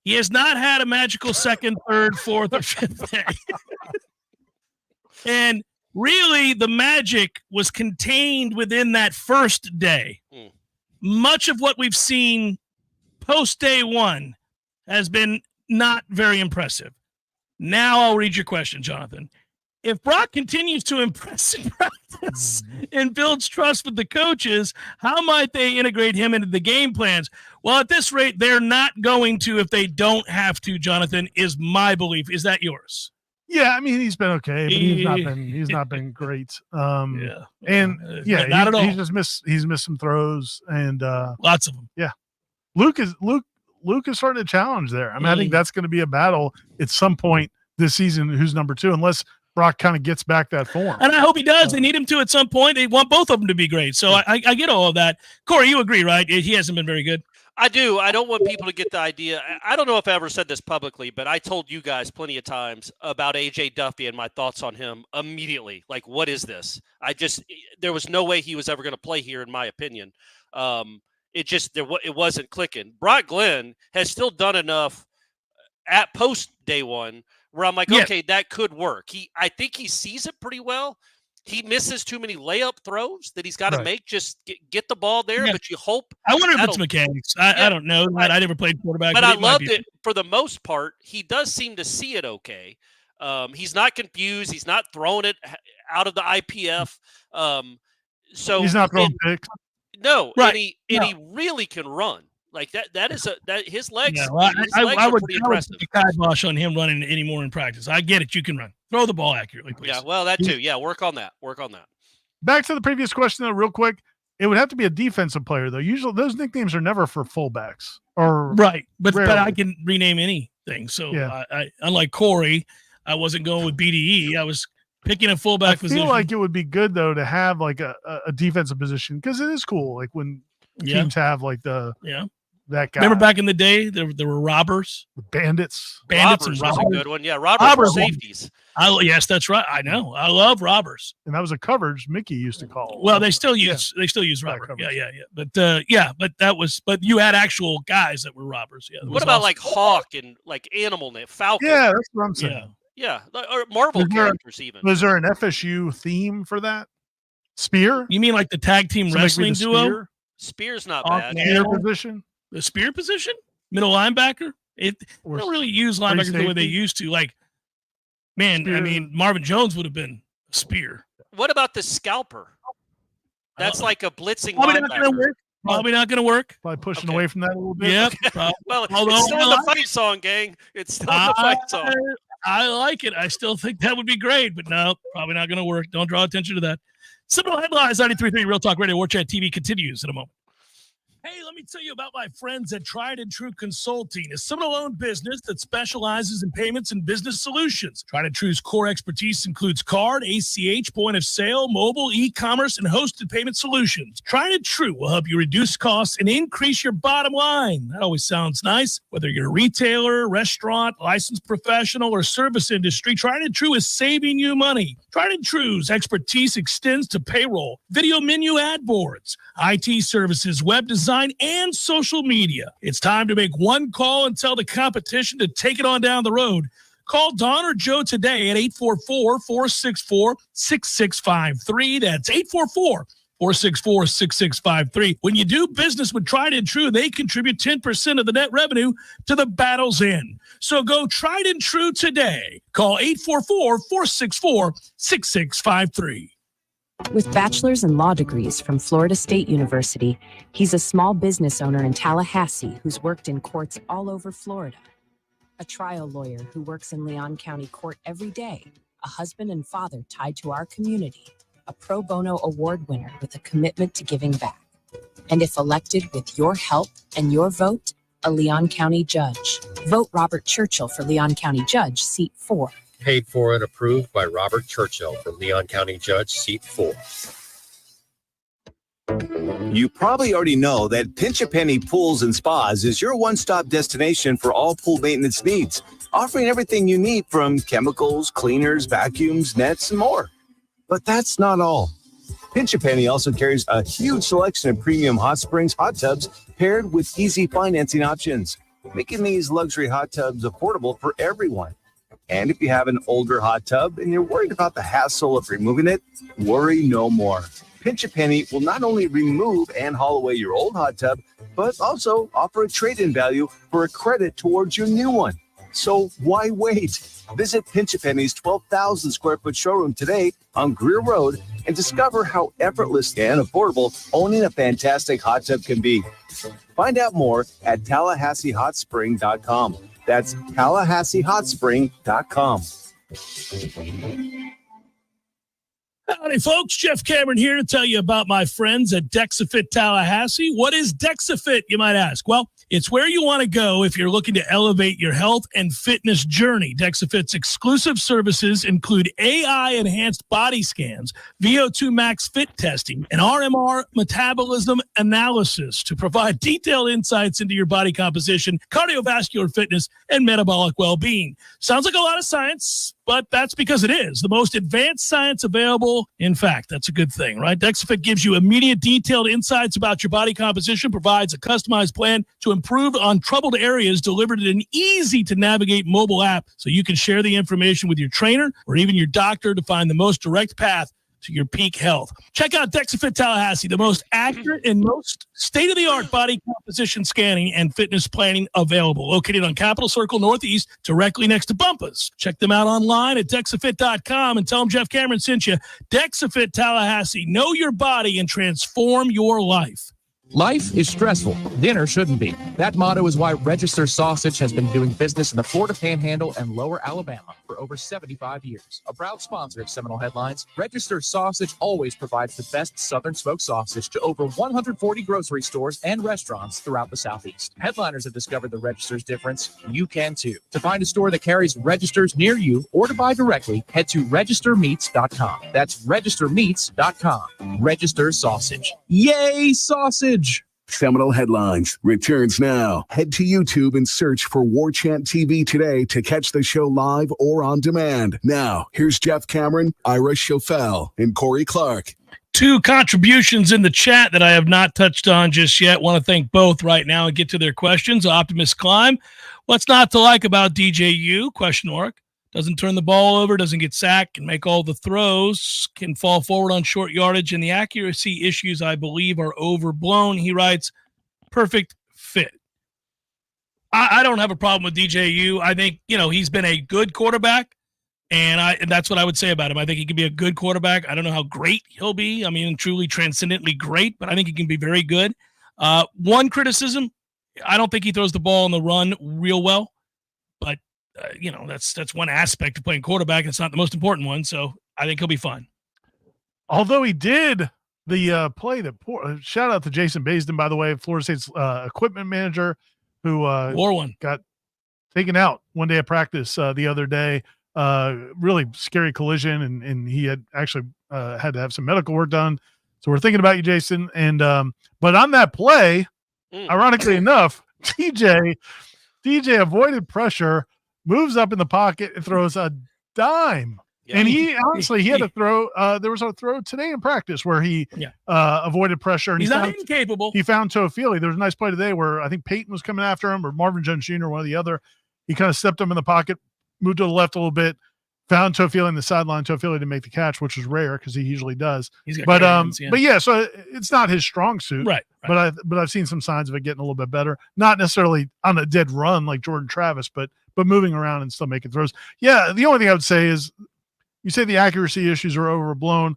He has not had a magical second, third, fourth, or fifth day. And really, the magic was contained within that first day. Much of what we've seen post day one has been not very impressive. Now I'll read your question, Jonathan. If Brock continues to impress in practice and builds trust with the coaches, how might they integrate him into the game plans? Well, at this rate, they're not going to if they don't have to, Jonathan, is my belief. Is that yours? Yeah, I mean, he's been okay, but he's not been great. Not at all. He's missed some throws and lots of them. Yeah. Luke is starting to challenge there. I mean, I think that's going to be a battle at some point this season. Who's number 2, unless Brock kind of gets back that form. And I hope he does. They need him to at some point. They want both of them to be great. So I get all of that. Corey, you agree, right? He hasn't been very good. I do. I don't want people to get the idea. I don't know if I ever said this publicly, but I told you guys plenty of times about A.J. Duffy and my thoughts on him immediately. Like, what is this? There was no way he was ever going to play here, in my opinion. It wasn't clicking. Brock Glenn has still done enough at post day one where I'm like, okay, that could work. I think he sees it pretty well. He misses too many layup throws that he's got to make. Just get the ball there, but you hope. I wonder if it's mechanics. I don't know. I never played quarterback. But I loved it for the most part. He does seem to see it okay. He's not confused. He's not throwing it out of the IPF. So he's not throwing picks. No, right. And he really can run. Like that his legs. Yeah, well, I would kibosh on him running anymore in practice. I get it. You can run. Throw the ball accurately, please. Yeah, well, that too. Yeah, work on that. Back to the previous question, though, real quick. It would have to be a defensive player, though. Usually, those nicknames are never for fullbacks. But I can rename anything. So, I unlike Corey, I wasn't going with BDE. I was picking a fullback position. I feel like it would be good though to have like a defensive position because it is cool. Like when teams have like that guy. Remember back in the day, there were robbers, bandits robbers and robbers. Was a good one. Yeah, robbers were safeties. Yes, that's right. I know. I love robbers. And that was a coverage Mickey used to call. Well, they still use robber. Yeah. But you had actual guys that were robbers. Yeah. What about like Hawk and like Animal Net, Falcon? Yeah, that's what I'm saying. Yeah. Or Marvel characters even. Was there an FSU theme for that? Spear? You mean like the tag team wrestling duo? Spear's not bad. Spear position? The spear position? Middle linebacker? They don't really use linebackers the way they used to. Like, man, spear. I mean, Marvin Jones would have been a spear. What about the scalper? That's like a blitzing Probably linebacker. Probably not going to work. Probably pushing away from that a little bit. Yep. Well, it's still in the fight song, gang. It's still in the fight song. I like it. I still think that would be great, but no, probably not going to work. Don't draw attention to that. Seminole Headlines, 93.3 Real Talk Radio, Warchant TV continues in a moment. Hey, let me tell you about my friends at Tried and True Consulting, a Seminole-owned business that specializes in payments and business solutions. Tried and True's core expertise includes card, ACH, point of sale, mobile, e-commerce, and hosted payment solutions. Tried and True will help you reduce costs and increase your bottom line. That always sounds nice. Whether you're a retailer, restaurant, licensed professional, or service industry, Tried and True is saving you money. Tried and True's expertise extends to payroll, video menu ad boards, IT services, web design, and social media. It's time to make one call and tell the competition to take it on down the road. Call Don or Joe today at 844-464-6653. That's 844-464-6653. When you do business with Tried and True, they contribute 10% of the net revenue to the battle's end. So go Tried and True today. Call 844-464-6653. With bachelor's and law degrees from Florida State University, he's a small business owner in Tallahassee who's worked in courts all over Florida. A trial lawyer who works in Leon County Court every day. A husband and father tied to our community. A pro bono award winner with a commitment to giving back. And if elected with your help and your vote, a Leon County judge. Vote Robert Churchill for Leon County Judge, Seat 4. Paid for and approved by Robert Churchill for Leon County Judge, Seat 4. You probably already know that Pinch a Penny Pools and Spas is your one-stop destination for all pool maintenance needs, offering everything you need from chemicals, cleaners, vacuums, nets, and more. But that's not all. Pinch a Penny also carries a huge selection of premium hot springs hot tubs paired with easy financing options, making these luxury hot tubs affordable for everyone. And if you have an older hot tub and you're worried about the hassle of removing it, worry no more. Pinch a Penny will not only remove and haul away your old hot tub, but also offer a trade-in value for a credit towards your new one. So why wait? Visit Pinch a Penny's 12,000 square foot showroom today on Greer Road and discover how effortless and affordable owning a fantastic hot tub can be. Find out more at TallahasseeHotSpring.com. That's TallahasseeHotSpring.com. Howdy, folks. Jeff Cameron here to tell you about my friends at DexaFit Tallahassee. What is DexaFit, you might ask? Well, it's where you want to go if you're looking to elevate your health and fitness journey. DexaFit's exclusive services include AI-enhanced body scans, VO2 max fit testing, and RMR metabolism analysis to provide detailed insights into your body composition, cardiovascular fitness, and metabolic well-being. Sounds like a lot of science, but that's because it is the most advanced science available. In fact, that's a good thing, right? DexaFit gives you immediate detailed insights about your body composition, provides a customized plan to improve on troubled areas delivered in an easy-to-navigate mobile app so you can share the information with your trainer or even your doctor to find the most direct path to your peak health. Check out DexaFit Tallahassee, the most accurate and most state-of-the-art body composition scanning and fitness planning available. Located on Capitol Circle Northeast, directly next to Bumpus. Check them out online at DexaFit.com and tell them Jeff Cameron sent you. DexaFit Tallahassee. Know your body and transform your life. Life is stressful. Dinner shouldn't be. That motto is why Register Sausage has been doing business in the Florida Panhandle and Lower Alabama for over 75 years. A proud sponsor of Seminole Headlines, Register Sausage always provides the best Southern smoked sausage to over 140 grocery stores and restaurants throughout the Southeast. Headliners have discovered the Register's difference. You can too. To find a store that carries Registers near you or to buy directly, head to registermeats.com. That's registermeats.com. Register Sausage. Yay, sausage! Seminole Headlines returns now. Head to YouTube and search for Warchant TV today to catch the show live or on demand. Now, here's Jeff Cameron, Ira Schofel, and Corey Clark. Two contributions in the chat that I have not touched on just yet. Want to thank both right now and get to their questions. Optimus Climb, what's not to like about DJU? Question mark. Doesn't turn the ball over, doesn't get sacked, can make all the throws, can fall forward on short yardage, and the accuracy issues, I believe, are overblown. He writes, perfect fit. I don't have a problem with DJU. I think, he's been a good quarterback, and that's what I would say about him. I think he can be a good quarterback. I don't know how great he'll be. I mean, truly transcendently great, but I think he can be very good. One criticism, I don't think he throws the ball on the run real well, but that's one aspect of playing quarterback. It's not the most important one, so I think he'll be fine. Although he did the play that shout out to Jason Baisden, by the way, Florida State's equipment manager, who got taken out one day of practice the other day. Really scary collision, and he had actually had to have some medical work done. So we're thinking about you, Jason. And but on that play, ironically enough, DJ avoided pressure, moves up in the pocket and throws a dime. Yeah. And he had to throw. There was a throw today in practice where he avoided pressure. And he's not incapable. He found Toafili. There was a nice play today where I think Peyton was coming after him, or Marvin Jones Jr., one or the other. He kind of stepped him in the pocket, moved to the left a little bit, found Toafili in the sideline. Toafili didn't make the catch, which was rare because he usually does. But yeah, so it's not his strong suit. Right. But I've seen some signs of it getting a little bit better. Not necessarily on a dead run like Jordan Travis, but moving around and still making throws. Yeah, the only thing I would say is you say the accuracy issues are overblown.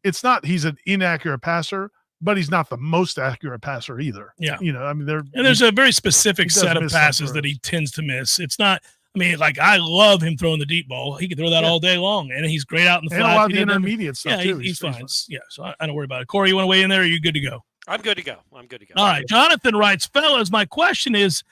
It's not he's an inaccurate passer, but he's not the most accurate passer either. Yeah. I mean, there's a very specific set of passes that he tends to miss. It's not, I mean, like, I love him throwing the deep ball. He can throw that all day long, and he's great out in the flat. And a lot of the intermediate stuff, too. He's fine. Yeah, so I don't worry about it. Corey, you want to weigh in there, or are you good to go? I'm good to go. All right. Jonathan writes, fellas, my question is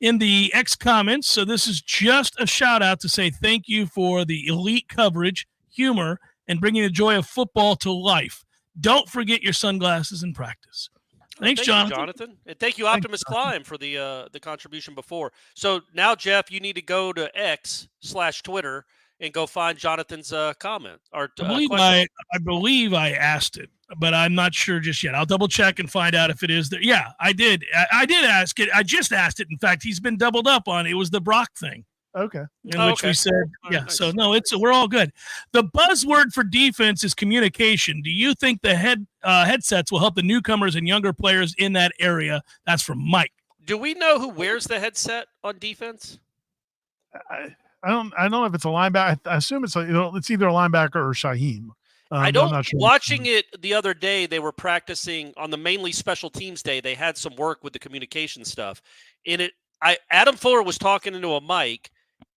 in the X comments. So this is just a shout out to say thank you for the elite coverage, humor, and bringing the joy of football to life. Don't forget your sunglasses in practice. Thank Jonathan. And thank you, Optimus Climb, for the contribution before. So now, Jeff, you need to go to X/Twitter and go find Jonathan's comment. Or I believe I asked it, but I'm not sure just yet. I'll double check and find out if it is there. Yeah, I did. I did ask it. I just asked it. In fact, he's been doubled up on. It was the Brock thing. Okay. In which we said, nice. So no, we're all good. The buzzword for defense is communication. Do you think the headsets will help the newcomers and younger players in that area? That's from Mike. Do we know who wears the headset on defense? I don't know if it's a linebacker. I assume it's either a linebacker or Shaheem. I'm not sure. Watching it the other day, they were practicing on the mainly special teams day. They had some work with the communication stuff. Adam Fuller was talking into a mic,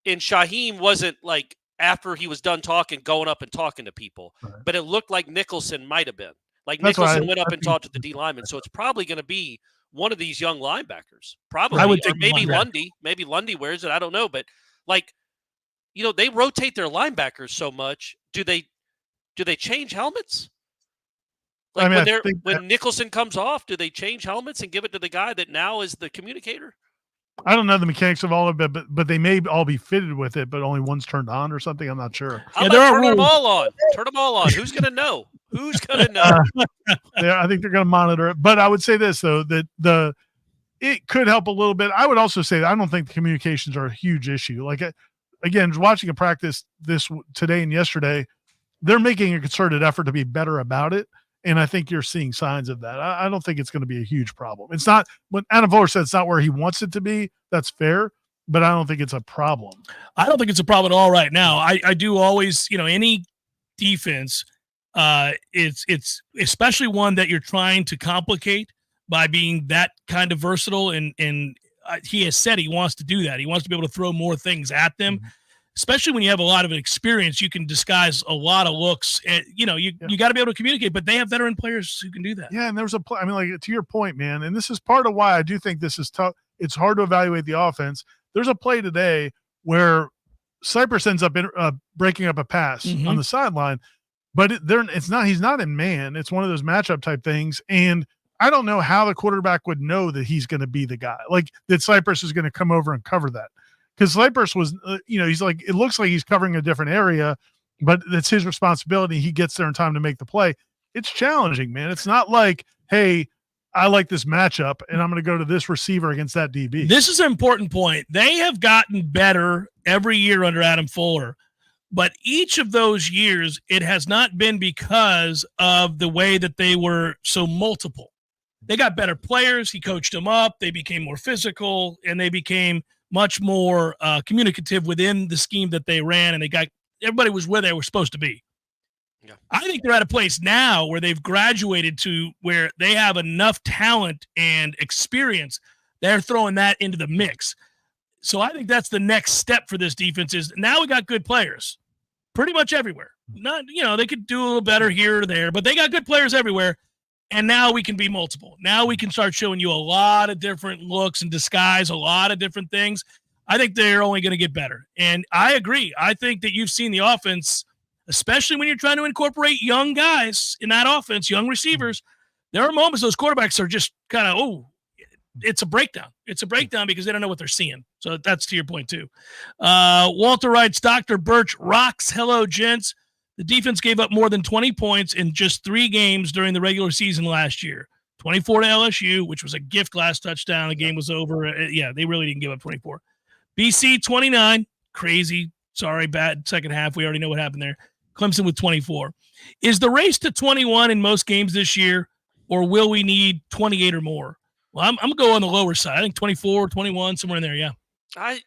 and Shaheem wasn't like after he was done talking, going up and talking to people. Right. But it looked like Nicholson might have been. Like Nicholson went up and talked to the D lineman. So it's probably going to be one of these young linebackers. Probably. Or maybe Lundy. Maybe Lundy wears it. I don't know. But they rotate their linebackers so much. Do they change helmets? Like when Nicholson comes off, do they change helmets and give it to the guy that now is the communicator? I don't know the mechanics of all of it, but they may all be fitted with it, but only one's turned on or something. I'm not sure. How about turn them all on? Turn them all on. Who's going to know? Yeah, I think they're going to monitor it. But I would say this, though, that it could help a little bit. I would also say that I don't think the communications are a huge issue. Like, again, watching a practice this today and yesterday, they're making a concerted effort to be better about it. And I think you're seeing signs of that. I don't think it's going to be a huge problem. It's not when Adam Fuller said it's not where he wants it to be. That's fair, but I don't think it's a problem. I don't think it's a problem at all right now. I do always, any defense, it's especially one that you're trying to complicate by being that kind of versatile. And he has said he wants to do that. He wants to be able to throw more things at them. Mm-hmm. Especially when you have a lot of experience, you can disguise a lot of looks. And, you got to be able to communicate, but they have veteran players who can do that. Yeah, and there's to your point, man, and this is part of why I do think this is tough. It's hard to evaluate the offense. There's a play today where Cypress ends up breaking up a pass on the sideline, but he's not in man. It's one of those matchup type things, and I don't know how the quarterback would know that he's going to be the guy, like that Cypress is going to come over and cover that. Because Cypress was, he's like, it looks like he's covering a different area, but it's his responsibility. He gets there in time to make the play. It's challenging, man. It's not like, hey, I like this matchup, and I'm going to go to this receiver against that DB. This is an important point. They have gotten better every year under Adam Fuller, but each of those years, it has not been because of the way that they were so multiple. They got better players. He coached them up. They became more physical, and they became much more communicative within the scheme that they ran, and everybody was where they were supposed to be. Yeah. I think they're at a place now where they've graduated to where they have enough talent and experience. They're throwing that into the mix. So I think that's the next step for this defense is now we got good players pretty much everywhere. Not, they could do a little better here or there, but they got good players everywhere. And now we can be multiple. Now we can start showing you a lot of different looks and disguise, a lot of different things. I think they're only going to get better. And I agree. I think that you've seen the offense, especially when you're trying to incorporate young guys in that offense, young receivers. There are moments those quarterbacks are just kind of, it's a breakdown. It's a breakdown because they don't know what they're seeing. So that's to your point too. Walter writes, Dr. Birch rocks. Hello, gents. The defense gave up more than 20 points in just 3 games during the regular season last year. 24 to LSU, which was a gift last touchdown. The game was over. Yeah, they really didn't give up 24. BC, 29. Crazy Sorry, bad second half. We already know what happened there. Clemson with 24. Is the race to 21 in most games this year, or will we need 28 or more? Well, I'm going to go on the lower side. I think 24, 21, somewhere in there, yeah. I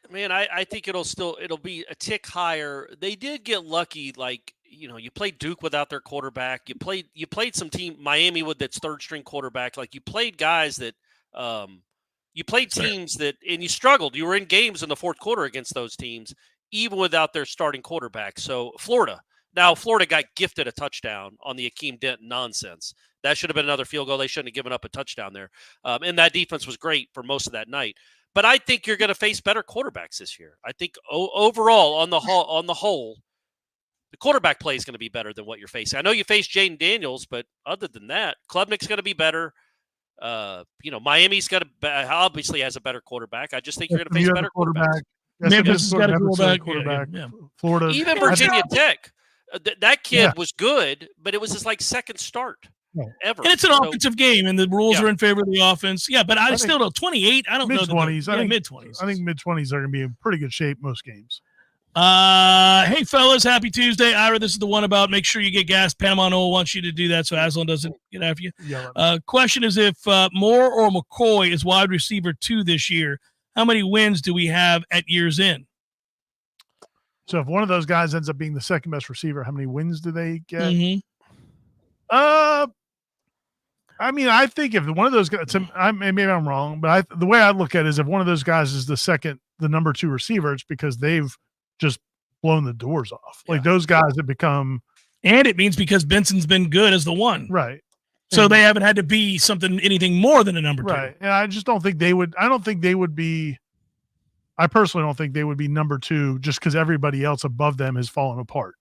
think it'll be a tick higher. They did get lucky, like, you played Duke without their quarterback. You played some team, Miami with its third string quarterback. Like, you played guys that you played teams that, and you struggled. You were in games in the fourth quarter against those teams, even without their starting quarterback. So Florida got gifted a touchdown on the Akeem Dent nonsense. That should have been another field goal. They shouldn't have given up a touchdown there. And that defense was great for most of that night. But I think you're going to face better quarterbacks this year. I think overall, on the whole, the quarterback play is going to be better than what you're facing. I know you face Jaden Daniels, but other than that, Klubnik's going to be better. Miami's obviously has a better quarterback. I just think you're going to face better quarterbacks. Memphis has got a quarterback. Yeah. Florida, even Virginia Tech. That kid was good, but it was his second start ever. And it's an offensive game, and the rules are in favor of the offense. Yeah, but I still don't. 28. I don't know. Mid-20s. I think mid-20s. I think mid-20s are going to be in pretty good shape most games. Hey fellas, happy Tuesday. Ira, this is the one about make sure you get gas. Panama Noel wants you to do that so Aslan doesn't get after you. Question is if Moore or McCoy is wide receiver 2 this year, how many wins do we have at year's end? So if one of those guys ends up being the second best receiver, how many wins do they get? Mm-hmm. I think if one of those guys, maybe I'm wrong, but the way I look at it is if one of those guys is the number 2 receiver, it's because they've just blown the doors off. Like those guys have become, and it means because Benson's been good as the one, right? So they haven't had to be anything more than a number 2, right? And I just don't think they would. I don't think they would be. I personally don't think they would be number 2 just because everybody else above them has fallen apart.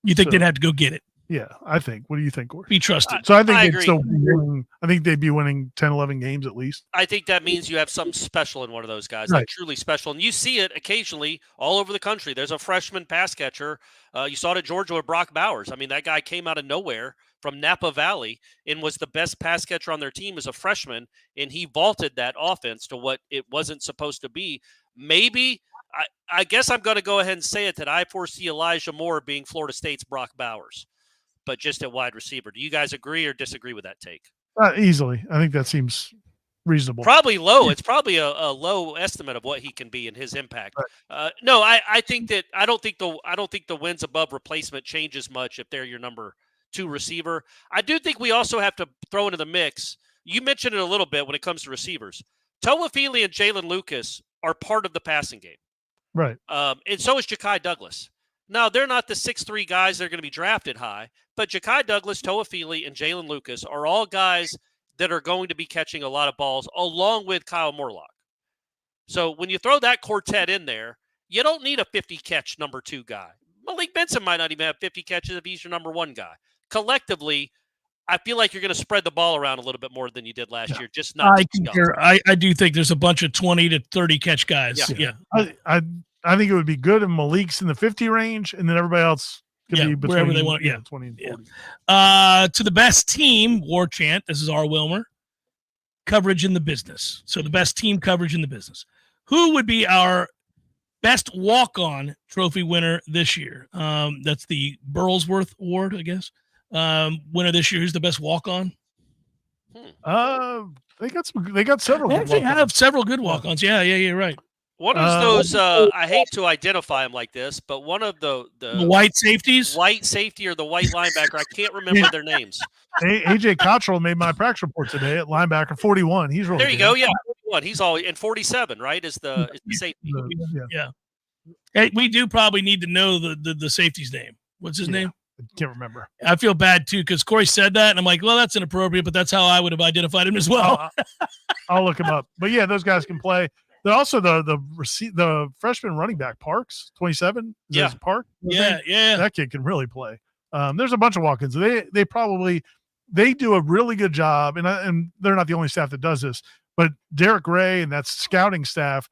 You think they'd have to go get it? Yeah, I think. What do you think, Corey? Be trusted. So I think they'd still be winning. I think they'd be winning 10, 11 games at least. I think that means you have something special in one of those guys, like truly special. And you see it occasionally all over the country. There's a freshman pass catcher. You saw it at Georgia with Brock Bowers. I mean, that guy came out of nowhere from Napa Valley and was the best pass catcher on their team as a freshman, and he vaulted that offense to what it wasn't supposed to be. Maybe, I guess I'm going to go ahead and say it, that I foresee Elijah Moore being Florida State's Brock Bowers, but just at wide receiver. Do you guys agree or disagree with that take? Easily. I think that seems reasonable. Probably low. It's probably a low estimate of what he can be and his impact. Right. No, I think that I don't think the wins above replacement changes much if they're your number 2 receiver. I do think we also have to throw into the mix. You mentioned it a little bit when it comes to receivers. Toafili and Jalen Lucas are part of the passing game. Right. And so is Ja'Kai Douglas. Now, they're not the 6'3 guys that are going to be drafted high, but Ja'Kai Douglas, Toafili, and Jalen Lucas are all guys that are going to be catching a lot of balls along with Kyle Morlock. So when you throw that quartet in there, you don't need a 50-catch number 2 guy. Malik Benson might not even have 50 catches if he's your number 1 guy. Collectively, I feel like you're going to spread the ball around a little bit more than you did last year. Just not. I do think there's a bunch of 20 to 30 catch guys. Yeah. I think it would be good if Malik's in the 50 range, and then everybody else could be between wherever they want. 20 and 40. To the best team, Warchant. This is R. Wilmer. Coverage in the business. So the best team coverage in the business. Who would be our best walk-on trophy winner this year? That's the Burlsworth Award, I guess. Winner this year. Who's the best walk-on? They got several. They actually have several good walk-ons. Yeah, right. One of those, I hate to identify them like this, but one of the white safeties, white safety or the white linebacker, I can't remember their names. AJ Cottrell made my practice report today at linebacker 41. He's really there. You go, yeah, 41. He's all in 47, right? Is the safety? Yeah. Hey, we do probably need to know the safety's name. What's his name? I can't remember. I feel bad too because Corey said that, and I'm like, well, that's inappropriate, but that's how I would have identified him as well. I'll look him up. But yeah, those guys can play. They're also the freshman running back Parks, 27. Is Park? Yeah. That kid can really play. There's a bunch of walk-ins. They do a really good job, and they're not the only staff that does this. But Derek Ray and that scouting staff,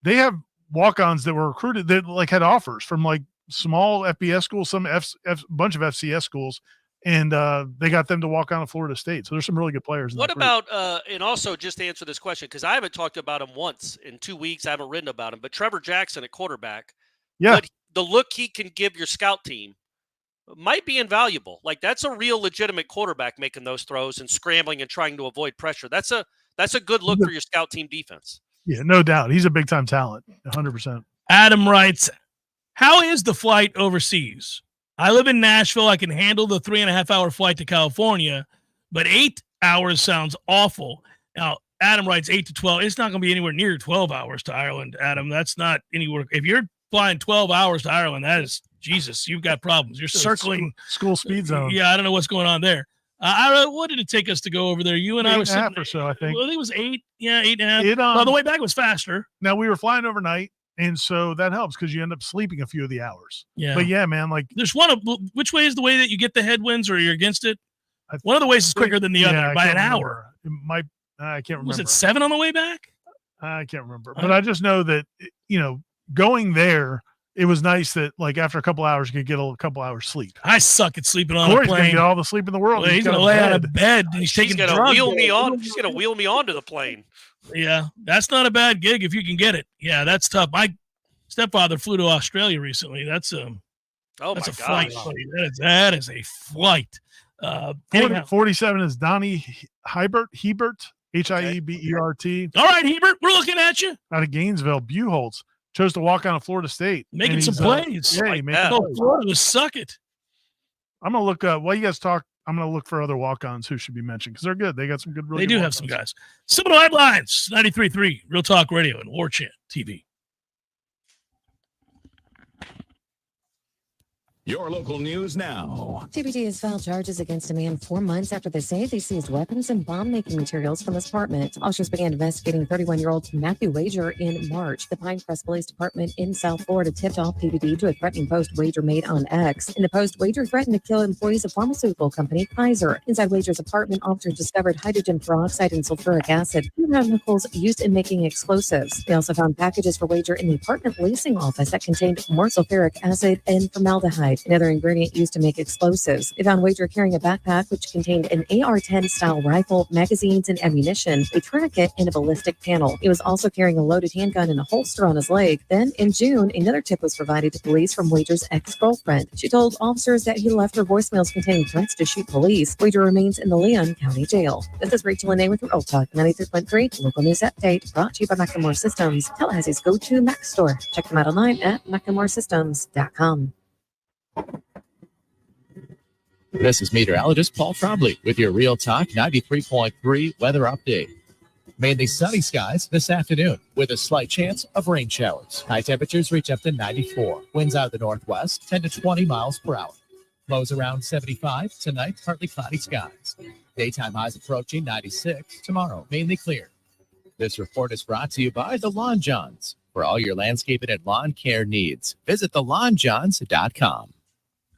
they have walk-ons that were recruited that had offers from small FBS schools, some bunch of FCS schools. And they got them to walk on to Florida State. So there's some really good players. What about, and also just to answer this question, because I haven't talked about him once in 2 weeks. I haven't written about him. But Trevor Jackson at quarterback. Yeah. the look he can give your scout team might be invaluable. Like, that's a real legitimate quarterback making those throws and scrambling and trying to avoid pressure. That's a good look for your scout team defense. Yeah, no doubt. He's a big-time talent, 100%. Adam writes, how is the flight overseas? I live in Nashville. I can handle the 3.5-hour flight to California, but 8 hours sounds awful. Now, Adam writes 8 to 12. It's not going to be anywhere near 12 hours to Ireland, Adam. That's not anywhere. If you're flying 12 hours to Ireland, that is, Jesus, you've got problems. You're circling. School speed zone. Yeah, I don't know what's going on there. I don't know, what did it take us to go over there? You and I were 8.5 or so, I think. Well, I think it was 8. Yeah, 8.5. Well, the way back was faster. Now, we were flying overnight, and so that helps because you end up sleeping a few of the hours. Yeah. But yeah, man, like there's which way is the way that you get the headwinds or you're against it? One of the ways is quicker than the other by an hour. I can't remember. Was it 7 on the way back? I can't remember. But I just know that, going there, it was nice that, like, after a couple hours, you could get a couple hours sleep. I suck at sleeping on Corey's a plane. going to get all the sleep in the world. Well, he's going to lay out of bed. And he's going to wheel me on. He's going to wheel me onto the plane. Yeah, that's not a bad gig if you can get it. Yeah, that's tough. My stepfather flew to Australia recently. That's a flight. That is a flight. 47 is Donnie Hebert, Hiebert. All right, Hebert, we're looking at you. Out of Gainesville, Buchholz chose to walk on to Florida State. Making some plays. Florida, suck it. I'm going to look while you guys talk. I'm going to look for other walk-ons who should be mentioned because they're good. They got some good. They do have some guys. Seminole Headlines, 93.3, Real Talk Radio and Warchant TV. Your local news now. TBT has filed charges against a man 4 months after they say they seized weapons and bomb-making materials from his apartment. Officers began investigating 31-year-old Matthew Wager in March. The Pinecrest Police Department in South Florida tipped off PBD to a threatening post Wager made on X. In the post, Wager threatened to kill employees of pharmaceutical company Kaiser. Inside Wager's apartment, officers discovered hydrogen peroxide and sulfuric acid, chemicals used in making explosives. They also found packages for Wager in the apartment leasing office that contained more sulfuric acid and formaldehyde, another ingredient used to make explosives. They found Wager carrying a backpack which contained an AR-10 style rifle, magazines, and ammunition, a tourniquet, and a ballistic panel. He was also carrying a loaded handgun and a holster on his leg. Then, in June, another tip was provided to police from Wager's ex-girlfriend. She told officers that he left her voicemails containing threats to shoot police. Wager remains in the Leon County Jail. This is Rachel Lene with Real Talk 93.3 Local News Update, brought to you by McLemore Systems, Tallahassee's go-to Mac store. Check them out online at McLemoreSystems.com. This is meteorologist Paul Trombley with your Real Talk 93.3 weather update. Mainly sunny skies this afternoon with a slight chance of rain showers. High temperatures reach up to 94. Winds out of the northwest, 10 to 20 miles per hour. Lows around 75 tonight, partly cloudy skies. Daytime highs approaching 96 tomorrow, mainly clear. This report is brought to you by the Lawn Johns. For all your landscaping and lawn care needs, visit thelawnjohns.com.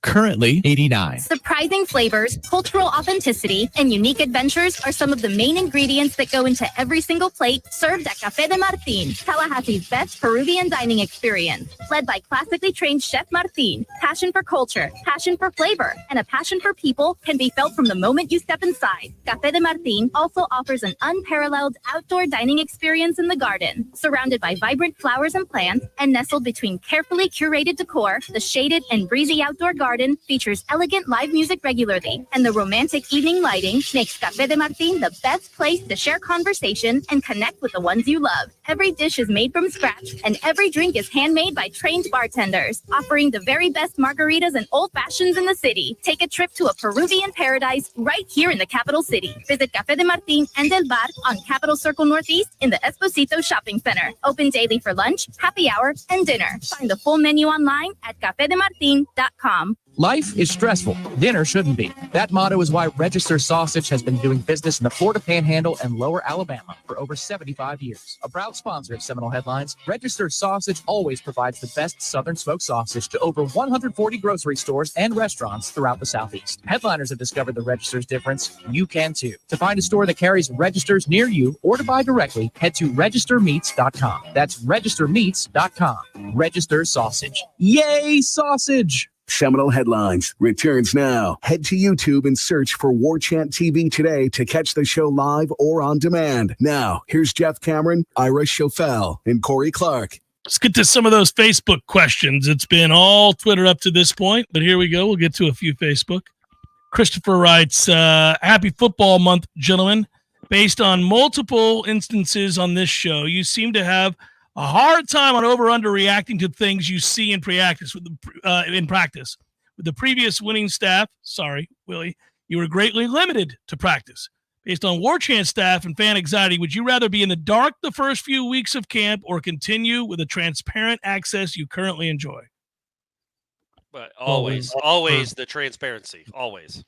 Currently 89. Surprising flavors, cultural authenticity, and unique adventures are some of the main ingredients that go into every single plate served at Café de Martín, Tallahassee's best Peruvian dining experience. Led by classically trained Chef Martín, passion for culture, passion for flavor, and a passion for people can be felt from the moment you step inside. Café de Martín also offers an unparalleled outdoor dining experience in the garden. Surrounded by vibrant flowers and plants, and nestled between carefully curated decor, the shaded and breezy outdoor garden features elegant live music regularly, and the romantic evening lighting makes Café de Martín the best place to share conversation and connect with the ones you love. Every dish is made from scratch, and every drink is handmade by trained bartenders, offering the very best margaritas and old fashions in the city. Take a trip to a Peruvian paradise right here in the capital city. Visit Café de Martín and El Bar on Capitol Circle Northeast in the Esposito Shopping Center. Open daily for lunch, happy hour, and dinner. Find the full menu online at cafedemartin.com. Life is stressful. Dinner shouldn't be. That motto is why Register Sausage has been doing business in the Florida Panhandle and Lower Alabama for over 75 years. A proud sponsor of Seminole Headlines, Register Sausage always provides the best Southern smoked sausage to over 140 grocery stores and restaurants throughout the Southeast. Headliners have discovered the Register's difference. You can too. To find a store that carries Registers near you or to buy directly, head to registermeats.com. That's registermeats.com. Register Sausage. Yay, sausage! Seminole Headlines returns now. Head to YouTube and search for Warchant TV today to catch the show live or on demand. Now, here's Jeff Cameron, Ira Schofel, and Corey Clark. Let's get to some of those Facebook questions. It's been all Twitter up to this point, but here we go. We'll get to a few Facebook. Christopher writes, happy football month, gentlemen. Based on multiple instances on this show, you seem to have a hard time on over-under reacting to things you see in practice. With the previous winning staff, sorry, Willie, you were greatly limited to practice. Based on Warchant staff and fan anxiety, would you rather be in the dark the first few weeks of camp or continue with the transparent access you currently enjoy? But always the transparency. Always.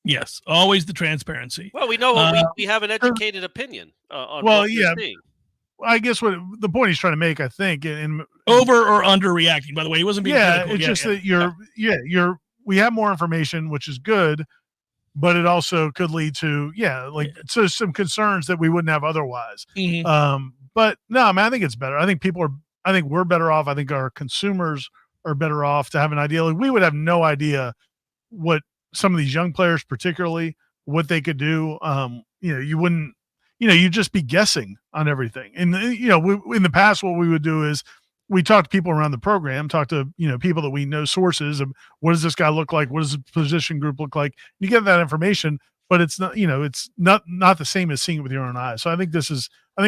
Yes, always the transparency. Well, we know we have an educated opinion on what we're seeing. I guess what the point he's trying to make, I think, and over or underreacting. By the way, he wasn't being critical. It's just that we have more information, which is good, but it also could lead to so some concerns that we wouldn't have otherwise. Mm-hmm. But no, man, I think it's better. I think we're better off. I think our consumers are better off to have an idea. Like, we would have no idea what some of these young players, particularly, what they could do. You wouldn't. You'd just be guessing on everything. And, in the past, what we would do is we talk to people around the program, talk to, people that we know, sources of what does this guy look like? What does the position group look like? You get that information, but it's not, it's not the same as seeing it with your own eyes. So I think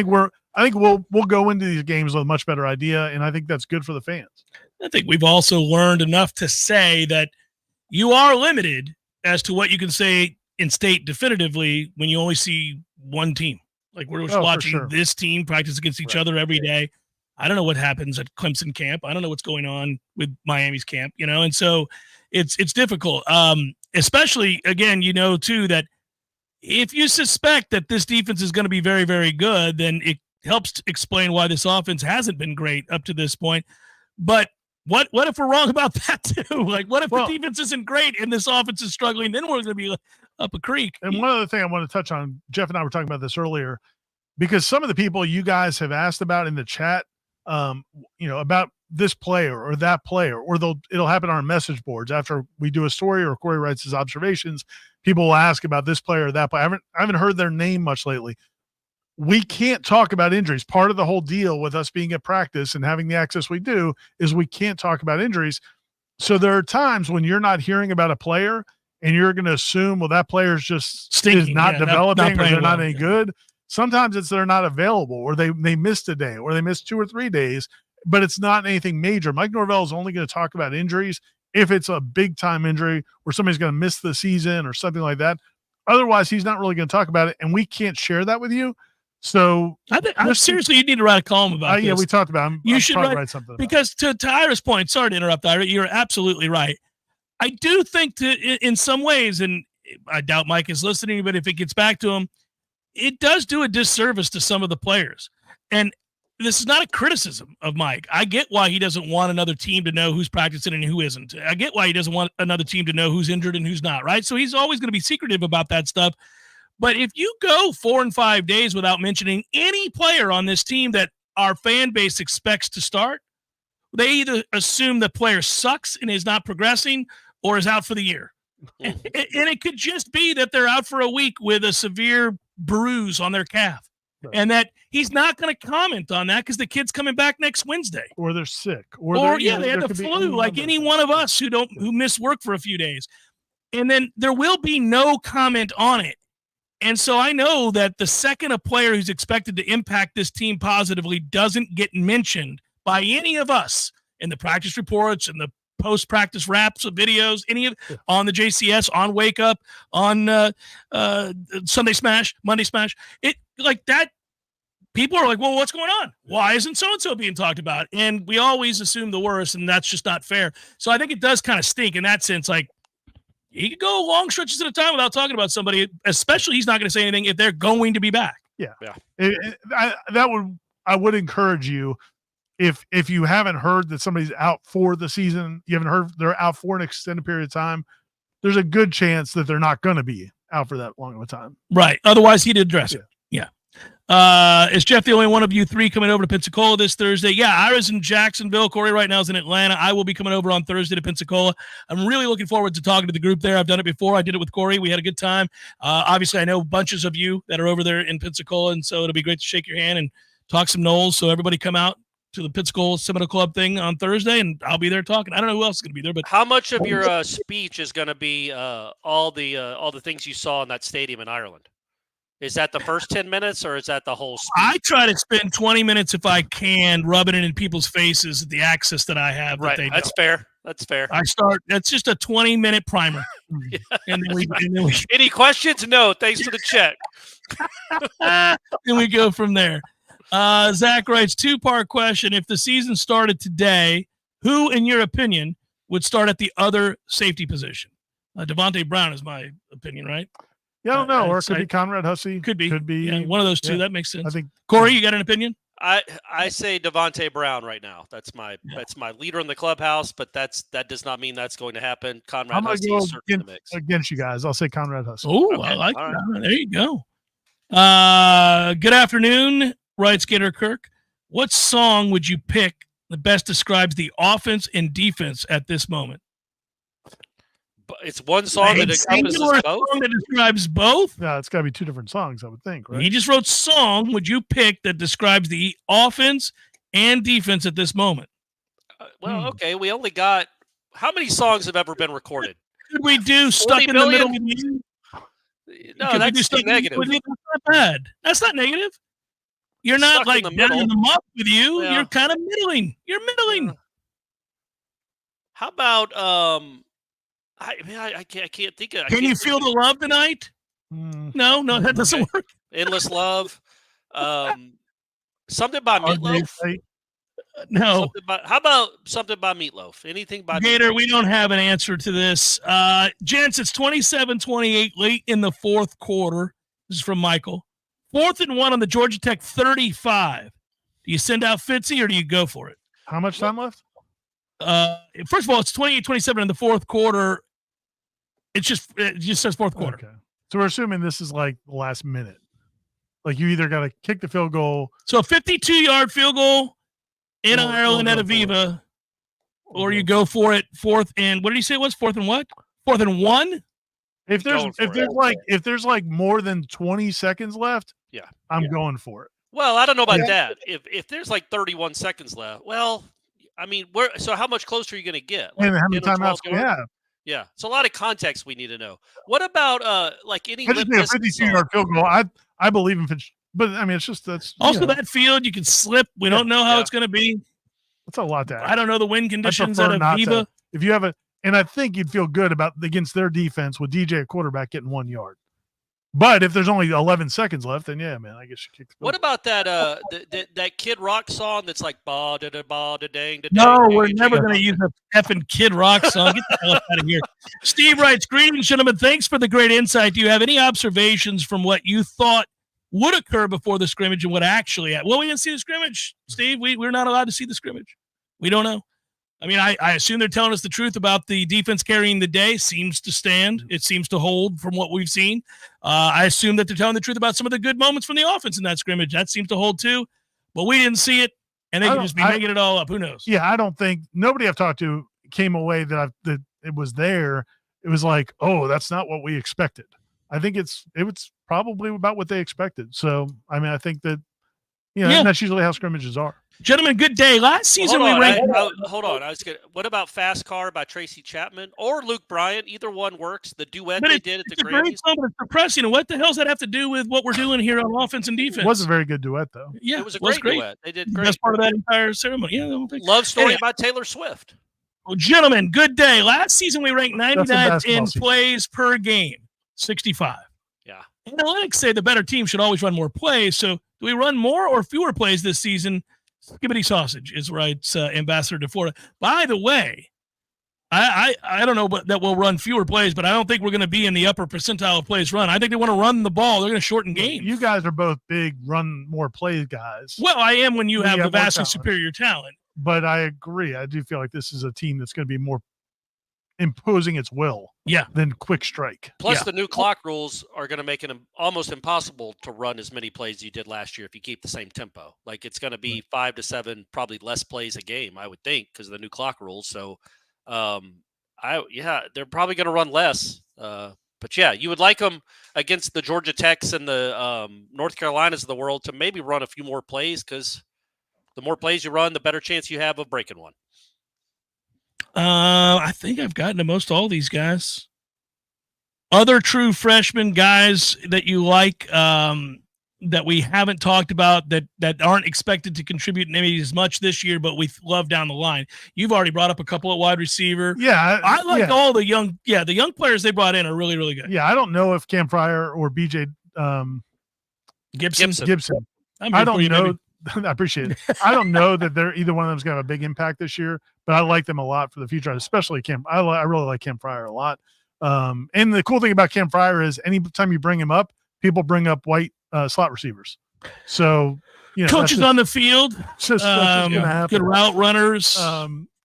we'll go into these games with a much better idea. And I think that's good for the fans. I think we've also learned enough to say that you are limited as to what you can say in state definitively when you only see one team. Like, we're watching this team practice against each other every day. I don't know what happens at Clemson camp. I don't know what's going on with Miami's camp, and so it's difficult. Especially, again, too, that if you suspect that this defense is going to be very, very good, then it helps to explain why this offense hasn't been great up to this point. But what if we're wrong about that too? Like, what if the defense isn't great and this offense is struggling? Then we're going to be up a creek. And one other thing I want to touch on, Jeff and I were talking about this earlier, because some of the people you guys have asked about in the chat, about this player or that player, or it'll happen on our message boards after we do a story or Corey writes his observations. People will ask about this player or that player. I haven't heard their name much lately. We can't talk about injuries. Part of the whole deal with us being at practice and having the access we do is we can't talk about injuries. So there are times when you're not hearing about a player and you're going to assume, well, that player's just stinking, is not developing, not or they're not well. any good. Sometimes it's they're not available, or they missed a day, or they missed 2 or 3 days, but it's not anything major. Mike Norvell is only going to talk about injuries if it's a big-time injury where somebody's going to miss the season or something like that. Otherwise, he's not really going to talk about it, and we can't share that with you. So seriously, you need to write a column about this. Yeah, we talked about it. You should write something about because to Ira's point, sorry to interrupt, Ira, you're absolutely right. I do think in some ways, and I doubt Mike is listening, but if it gets back to him, it does do a disservice to some of the players. And this is not a criticism of Mike. I get why he doesn't want another team to know who's practicing and who isn't. I get why he doesn't want another team to know who's injured and who's not, right? So he's always going to be secretive about that stuff. But if you go 4 and 5 days without mentioning any player on this team that our fan base expects to start, they either assume the player sucks and is not progressing or is out for the year. And it could just be that they're out for a week with a severe bruise on their calf, and that he's not going to comment on that because the kid's coming back next Wednesday, or they're sick, or they had the flu, like any one of us who miss work for a few days, and then there will be no comment on it. And so I know that the second a player who's expected to impact this team positively doesn't get mentioned by any of us in the practice reports and the post-practice wraps of videos, on the JCS, on Wake Up, on Sunday Smash, Monday Smash, it like that. People are like, well, what's going on? Why isn't so-and-so being talked about? And we always assume the worst, and that's just not fair. So I think it does kind of stink in that sense. Like, he could go long stretches at a time without talking about somebody, especially he's not going to say anything if they're going to be back. Yeah. I would encourage you, if you haven't heard that somebody's out for the season, you haven't heard they're out for an extended period of time, there's a good chance that they're not going to be out for that long of a time. Right. Otherwise, he'd address it. Yeah. Is Jeff the only one of you three coming over to Pensacola this Thursday? Yeah, Ira's in Jacksonville. Corey right now is in Atlanta. I will be coming over on Thursday to Pensacola. I'm really looking forward to talking to the group there. I've done it before. I did it with Corey. We had a good time. Obviously, I know bunches of you that are over there in Pensacola, and so it'll be great to shake your hand and talk some Noles. So everybody come out to the Pittsburgh Seminole Club thing on Thursday, and I'll be there talking. I don't know who else is going to be there, but how much of your speech is going to be all the things you saw in that stadium in Ireland? Is that the first 10 minutes, or is that the whole speech? I try to spend 20 minutes if I can, rubbing it in people's faces, the access that I have. Right, that that's fair. That's fair. That's just a 20-minute primer. And then we Any questions? No, thanks for the check. then we go from there. Zach writes, 2-part question. If the season started today, who, in your opinion, would start at the other safety position? Devontae Brown is my opinion, right? Yeah, I don't know. Or it could be Conrad Hussey. Could be. Could be. Yeah, one of those two. That makes sense. I think. Corey, you got an opinion? I say Devontae Brown right now. That's my leader in the clubhouse, but that does not mean that's going to happen. Conrad Hussey is certainly in the mix. Against you guys. I'll say Conrad Hussey. Oh, Okay. I like All that. right. There you go. Good afternoon, writes Gator Kirk. What song would you pick that best describes the offense and defense at this moment? It's one song that encompasses both. Song that describes both. Yeah, it's got to be 2 different songs, I would think, right? He just wrote song. Would you pick that describes the offense and defense at this moment? Okay, we only got how many songs have ever been recorded? Could we do Stuck in the Middle with You? No, that's negative. That's not bad. That's not negative. You're not Stuck like in the down middle. in the muck with you. Yeah. You're kind of middling. You're middling. How about I can't think of. Can you feel the love tonight? No, that doesn't work. Endless Love. Something by Meatloaf. No. How about something by Meatloaf? Anything by Gator, Meatloaf? we don't have an answer to this. Gents, it's 27-28 late in the fourth quarter. This is from Michael. 4th and 1 on the Georgia Tech 35. Do you send out Fitzy or do you go for it? How much time left? First of all, it's 28-27 in the fourth quarter. It just says fourth quarter. Okay. So we're assuming this is like the last minute. Like you either got to kick the field goal. So a 52-yard field goal in Ireland at Aviva, or you go for it 4th and what did he say it was? 4th and what? 4th and 1? If there's like more than 20 seconds left, yeah, I'm going for it. Well, I don't know about that. If there's like 31 seconds left, well, I mean, so how much closer are you going to get? Like And how many 10 or 12 timeouts do we have? Yeah, it's a lot of context we need to know. What about like any I just need a 52-yard field goal. I believe in Fitch, but I mean, it's just that's also that field you can slip. We don't know how it's going to be. That's a lot to ask. I don't know the wind conditions I at prefer not Aviva. if you have and I think you'd feel good about against their defense with DJ at quarterback getting 1 yard. But if there's only 11 seconds left, then yeah, man, I guess you kick the field. What about that that Kid Rock song that's like ba da da ba da dang da? No, we're never going to use a effing Kid Rock song. Get the hell out of here. Steve writes, greetings, gentlemen. Thanks for the great insight. Do you have any observations from what you thought would occur before the scrimmage and what actually happened? Well, we didn't see the scrimmage, Steve. We're not allowed to see the scrimmage. We don't know. I mean, I assume they're telling us the truth about the defense carrying the day. Seems to stand. It seems to hold from what we've seen. I assume that they're telling the truth about some of the good moments from the offense in that scrimmage. That seems to hold too. But we didn't see it, and they could just be making it all up. Who knows? Yeah, I don't think nobody I've talked to came away that it was there. It was like, oh, that's not what we expected. I think it was probably about what they expected. So, I mean, I think that, and that's usually how scrimmages are. Gentlemen, good day. Last season we ranked. Hold on. What about Fast Car by Tracy Chapman or Luke Bryan? Either one works. The duet they did at the Grammys. It's depressing. And what the hell does that have to do with what we're doing here on offense and defense? It was a very good duet, though. Yeah, it was a great duet. They did great. Best part of that entire ceremony. Yeah, Love Story by Taylor Swift. Well, gentlemen, good day. Last season we ranked 99th in plays per game, 65. Yeah. Analytics say the better team should always run more plays. So do we run more or fewer plays this season? Skibbity sausage is writes Ambassador to Florida. By the way, I don't know that we'll run fewer plays, but I don't think we're going to be in the upper percentile of plays run. I think they want to run the ball. They're going to shorten games. You guys are both big run more plays guys. Well, I am when you have the vastly superior talent. But I agree. I do feel like this is a team that's going to be more imposing its will than quick strike. Plus, the new clock rules are going to make it almost impossible to run as many plays as you did last year if you keep the same tempo. Like, it's going to be 5 to 7, probably less plays a game, I would think, because of the new clock rules. So, they're probably going to run less. But, yeah, you would like them against the Georgia Techs and the North Carolinas of the world to maybe run a few more plays because The more plays you run, the better chance you have of breaking one. I think I've gotten to most all these guys. Other true freshman guys that you like that we haven't talked about that aren't expected to contribute maybe as much this year, but we love down the line. You've already brought up a couple of wide receiver. Yeah. I like all the young players they brought in are really, really good. Yeah, I don't know if Cam Fryer or BJ Gibson. I don't know. I appreciate it. I don't know that they're either one of them's going to have a big impact this year, but I like them a lot for the future, especially Cam. I really like Cam Fryer a lot. And the cool thing about Cam Fryer is anytime you bring him up, people bring up white slot receivers. So, coaches on the field, just gonna happen. Good route runners.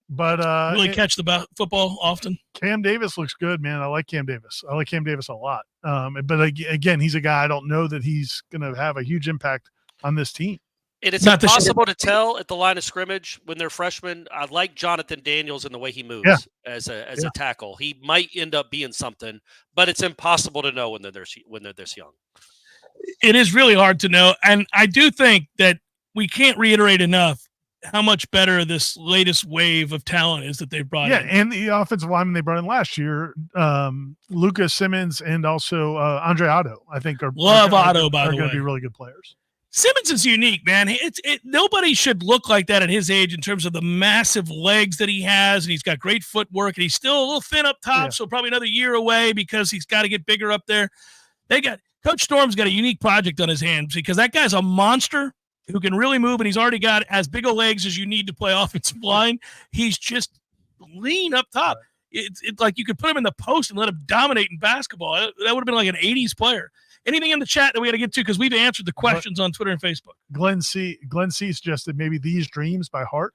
But really catch the football often. Cam Davis looks good, man. I like Cam Davis. I like Cam Davis a lot. But again, he's a guy I don't know that he's going to have a huge impact on this team. And it's impossible to tell at the line of scrimmage when they're freshmen. I like Jonathan Daniels and the way he moves as a tackle. He might end up being something, but it's impossible to know when they're this young. It is really hard to know, and I do think that we can't reiterate enough how much better this latest wave of talent is that they've brought in. Yeah, and the offensive lineman they brought in last year, Lucas Simmons and also Andre Otto, I think are going to be really good players. Simmons is unique, man. Nobody should look like that at his age in terms of the massive legs that he has, and he's got great footwork, and he's still a little thin up top, so probably another year away because he's got to get bigger up there. Coach Storm's got a unique project on his hands because that guy's a monster who can really move, and he's already got as big of legs as you need to play offensive line. He's just lean up top. It's like you could put him in the post and let him dominate in basketball. That would have been like an 80s player. Anything in the chat that we got to get to because we've answered the questions on Twitter and Facebook. Glenn C suggested maybe These Dreams by Heart.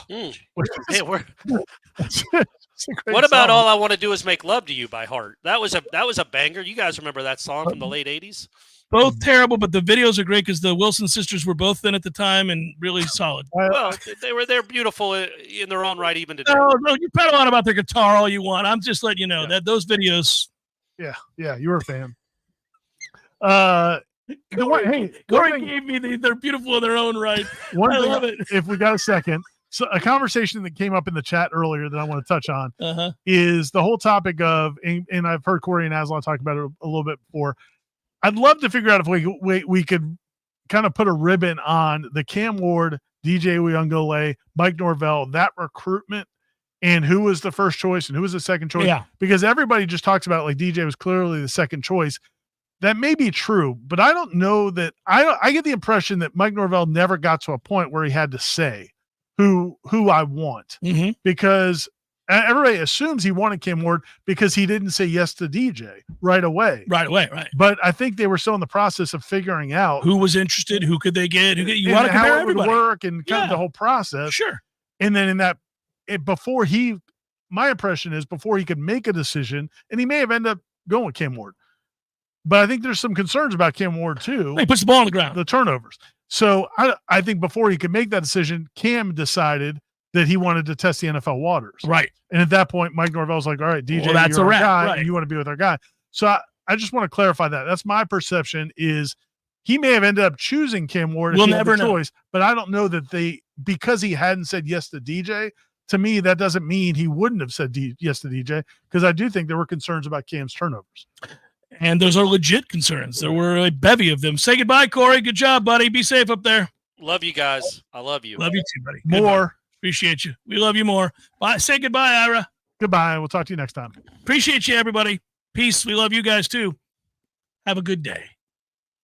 What about All I Want to Do Is Make Love to You by Heart? That was a banger. You guys remember that song from the late 80s? Both terrible, but the videos are great because the Wilson sisters were both thin at the time and really solid. Well, they're beautiful in their own right even today. No, you pedal on about their guitar all you want. I'm just letting you know that those videos. Yeah, you were a fan. Corey gave me they're beautiful in their own right. I love it. If we got a second. So a conversation that came up in the chat earlier that I want to touch on is the whole topic of, and I've heard Corey and Aslan talk about it a little bit before. I'd love to figure out if we could kind of put a ribbon on the Cam Ward, DJ Uyunglele, Mike Norvell, that recruitment, and who was the first choice and who was the second choice. Yeah. Because everybody just talks about like DJ was clearly the second choice. That may be true, but I don't know that I get the impression that Mike Norvell never got to a point where he had to say who I want because everybody assumes he wanted Cam Ward because he didn't say yes to DJ right away. Right. But I think they were still in the process of figuring out who was interested, who could they get, you want to compare everybody. Would work and kind of the whole process. Sure. And then my impression is before he could make a decision, and he may have ended up going with Cam Ward. But I think there's some concerns about Cam Ward too. He puts the ball on the ground. The turnovers. So I think before he could make that decision, Cam decided that he wanted to test the NFL waters. Right. And at that point, Mike Norvell's like, all right, DJ, that's you're a our guy, right. and you want to be with our guy. So I just want to clarify that. That's my perception is he may have ended up choosing Cam Ward. We'll never know. Choice, but I don't know that because he hadn't said yes to DJ, to me, that doesn't mean he wouldn't have said yes to DJ because I do think there were concerns about Cam's turnovers. And those are legit concerns. There were a bevy of them. Say goodbye, Corey. Good job, buddy. Be safe up there. Love you guys. I love you. Love you too, buddy. More. Goodbye. Appreciate you. We love you more. Bye. Say goodbye, Ira. Goodbye. We'll talk to you next time. Appreciate you, everybody. Peace. We love you guys too. Have a good day.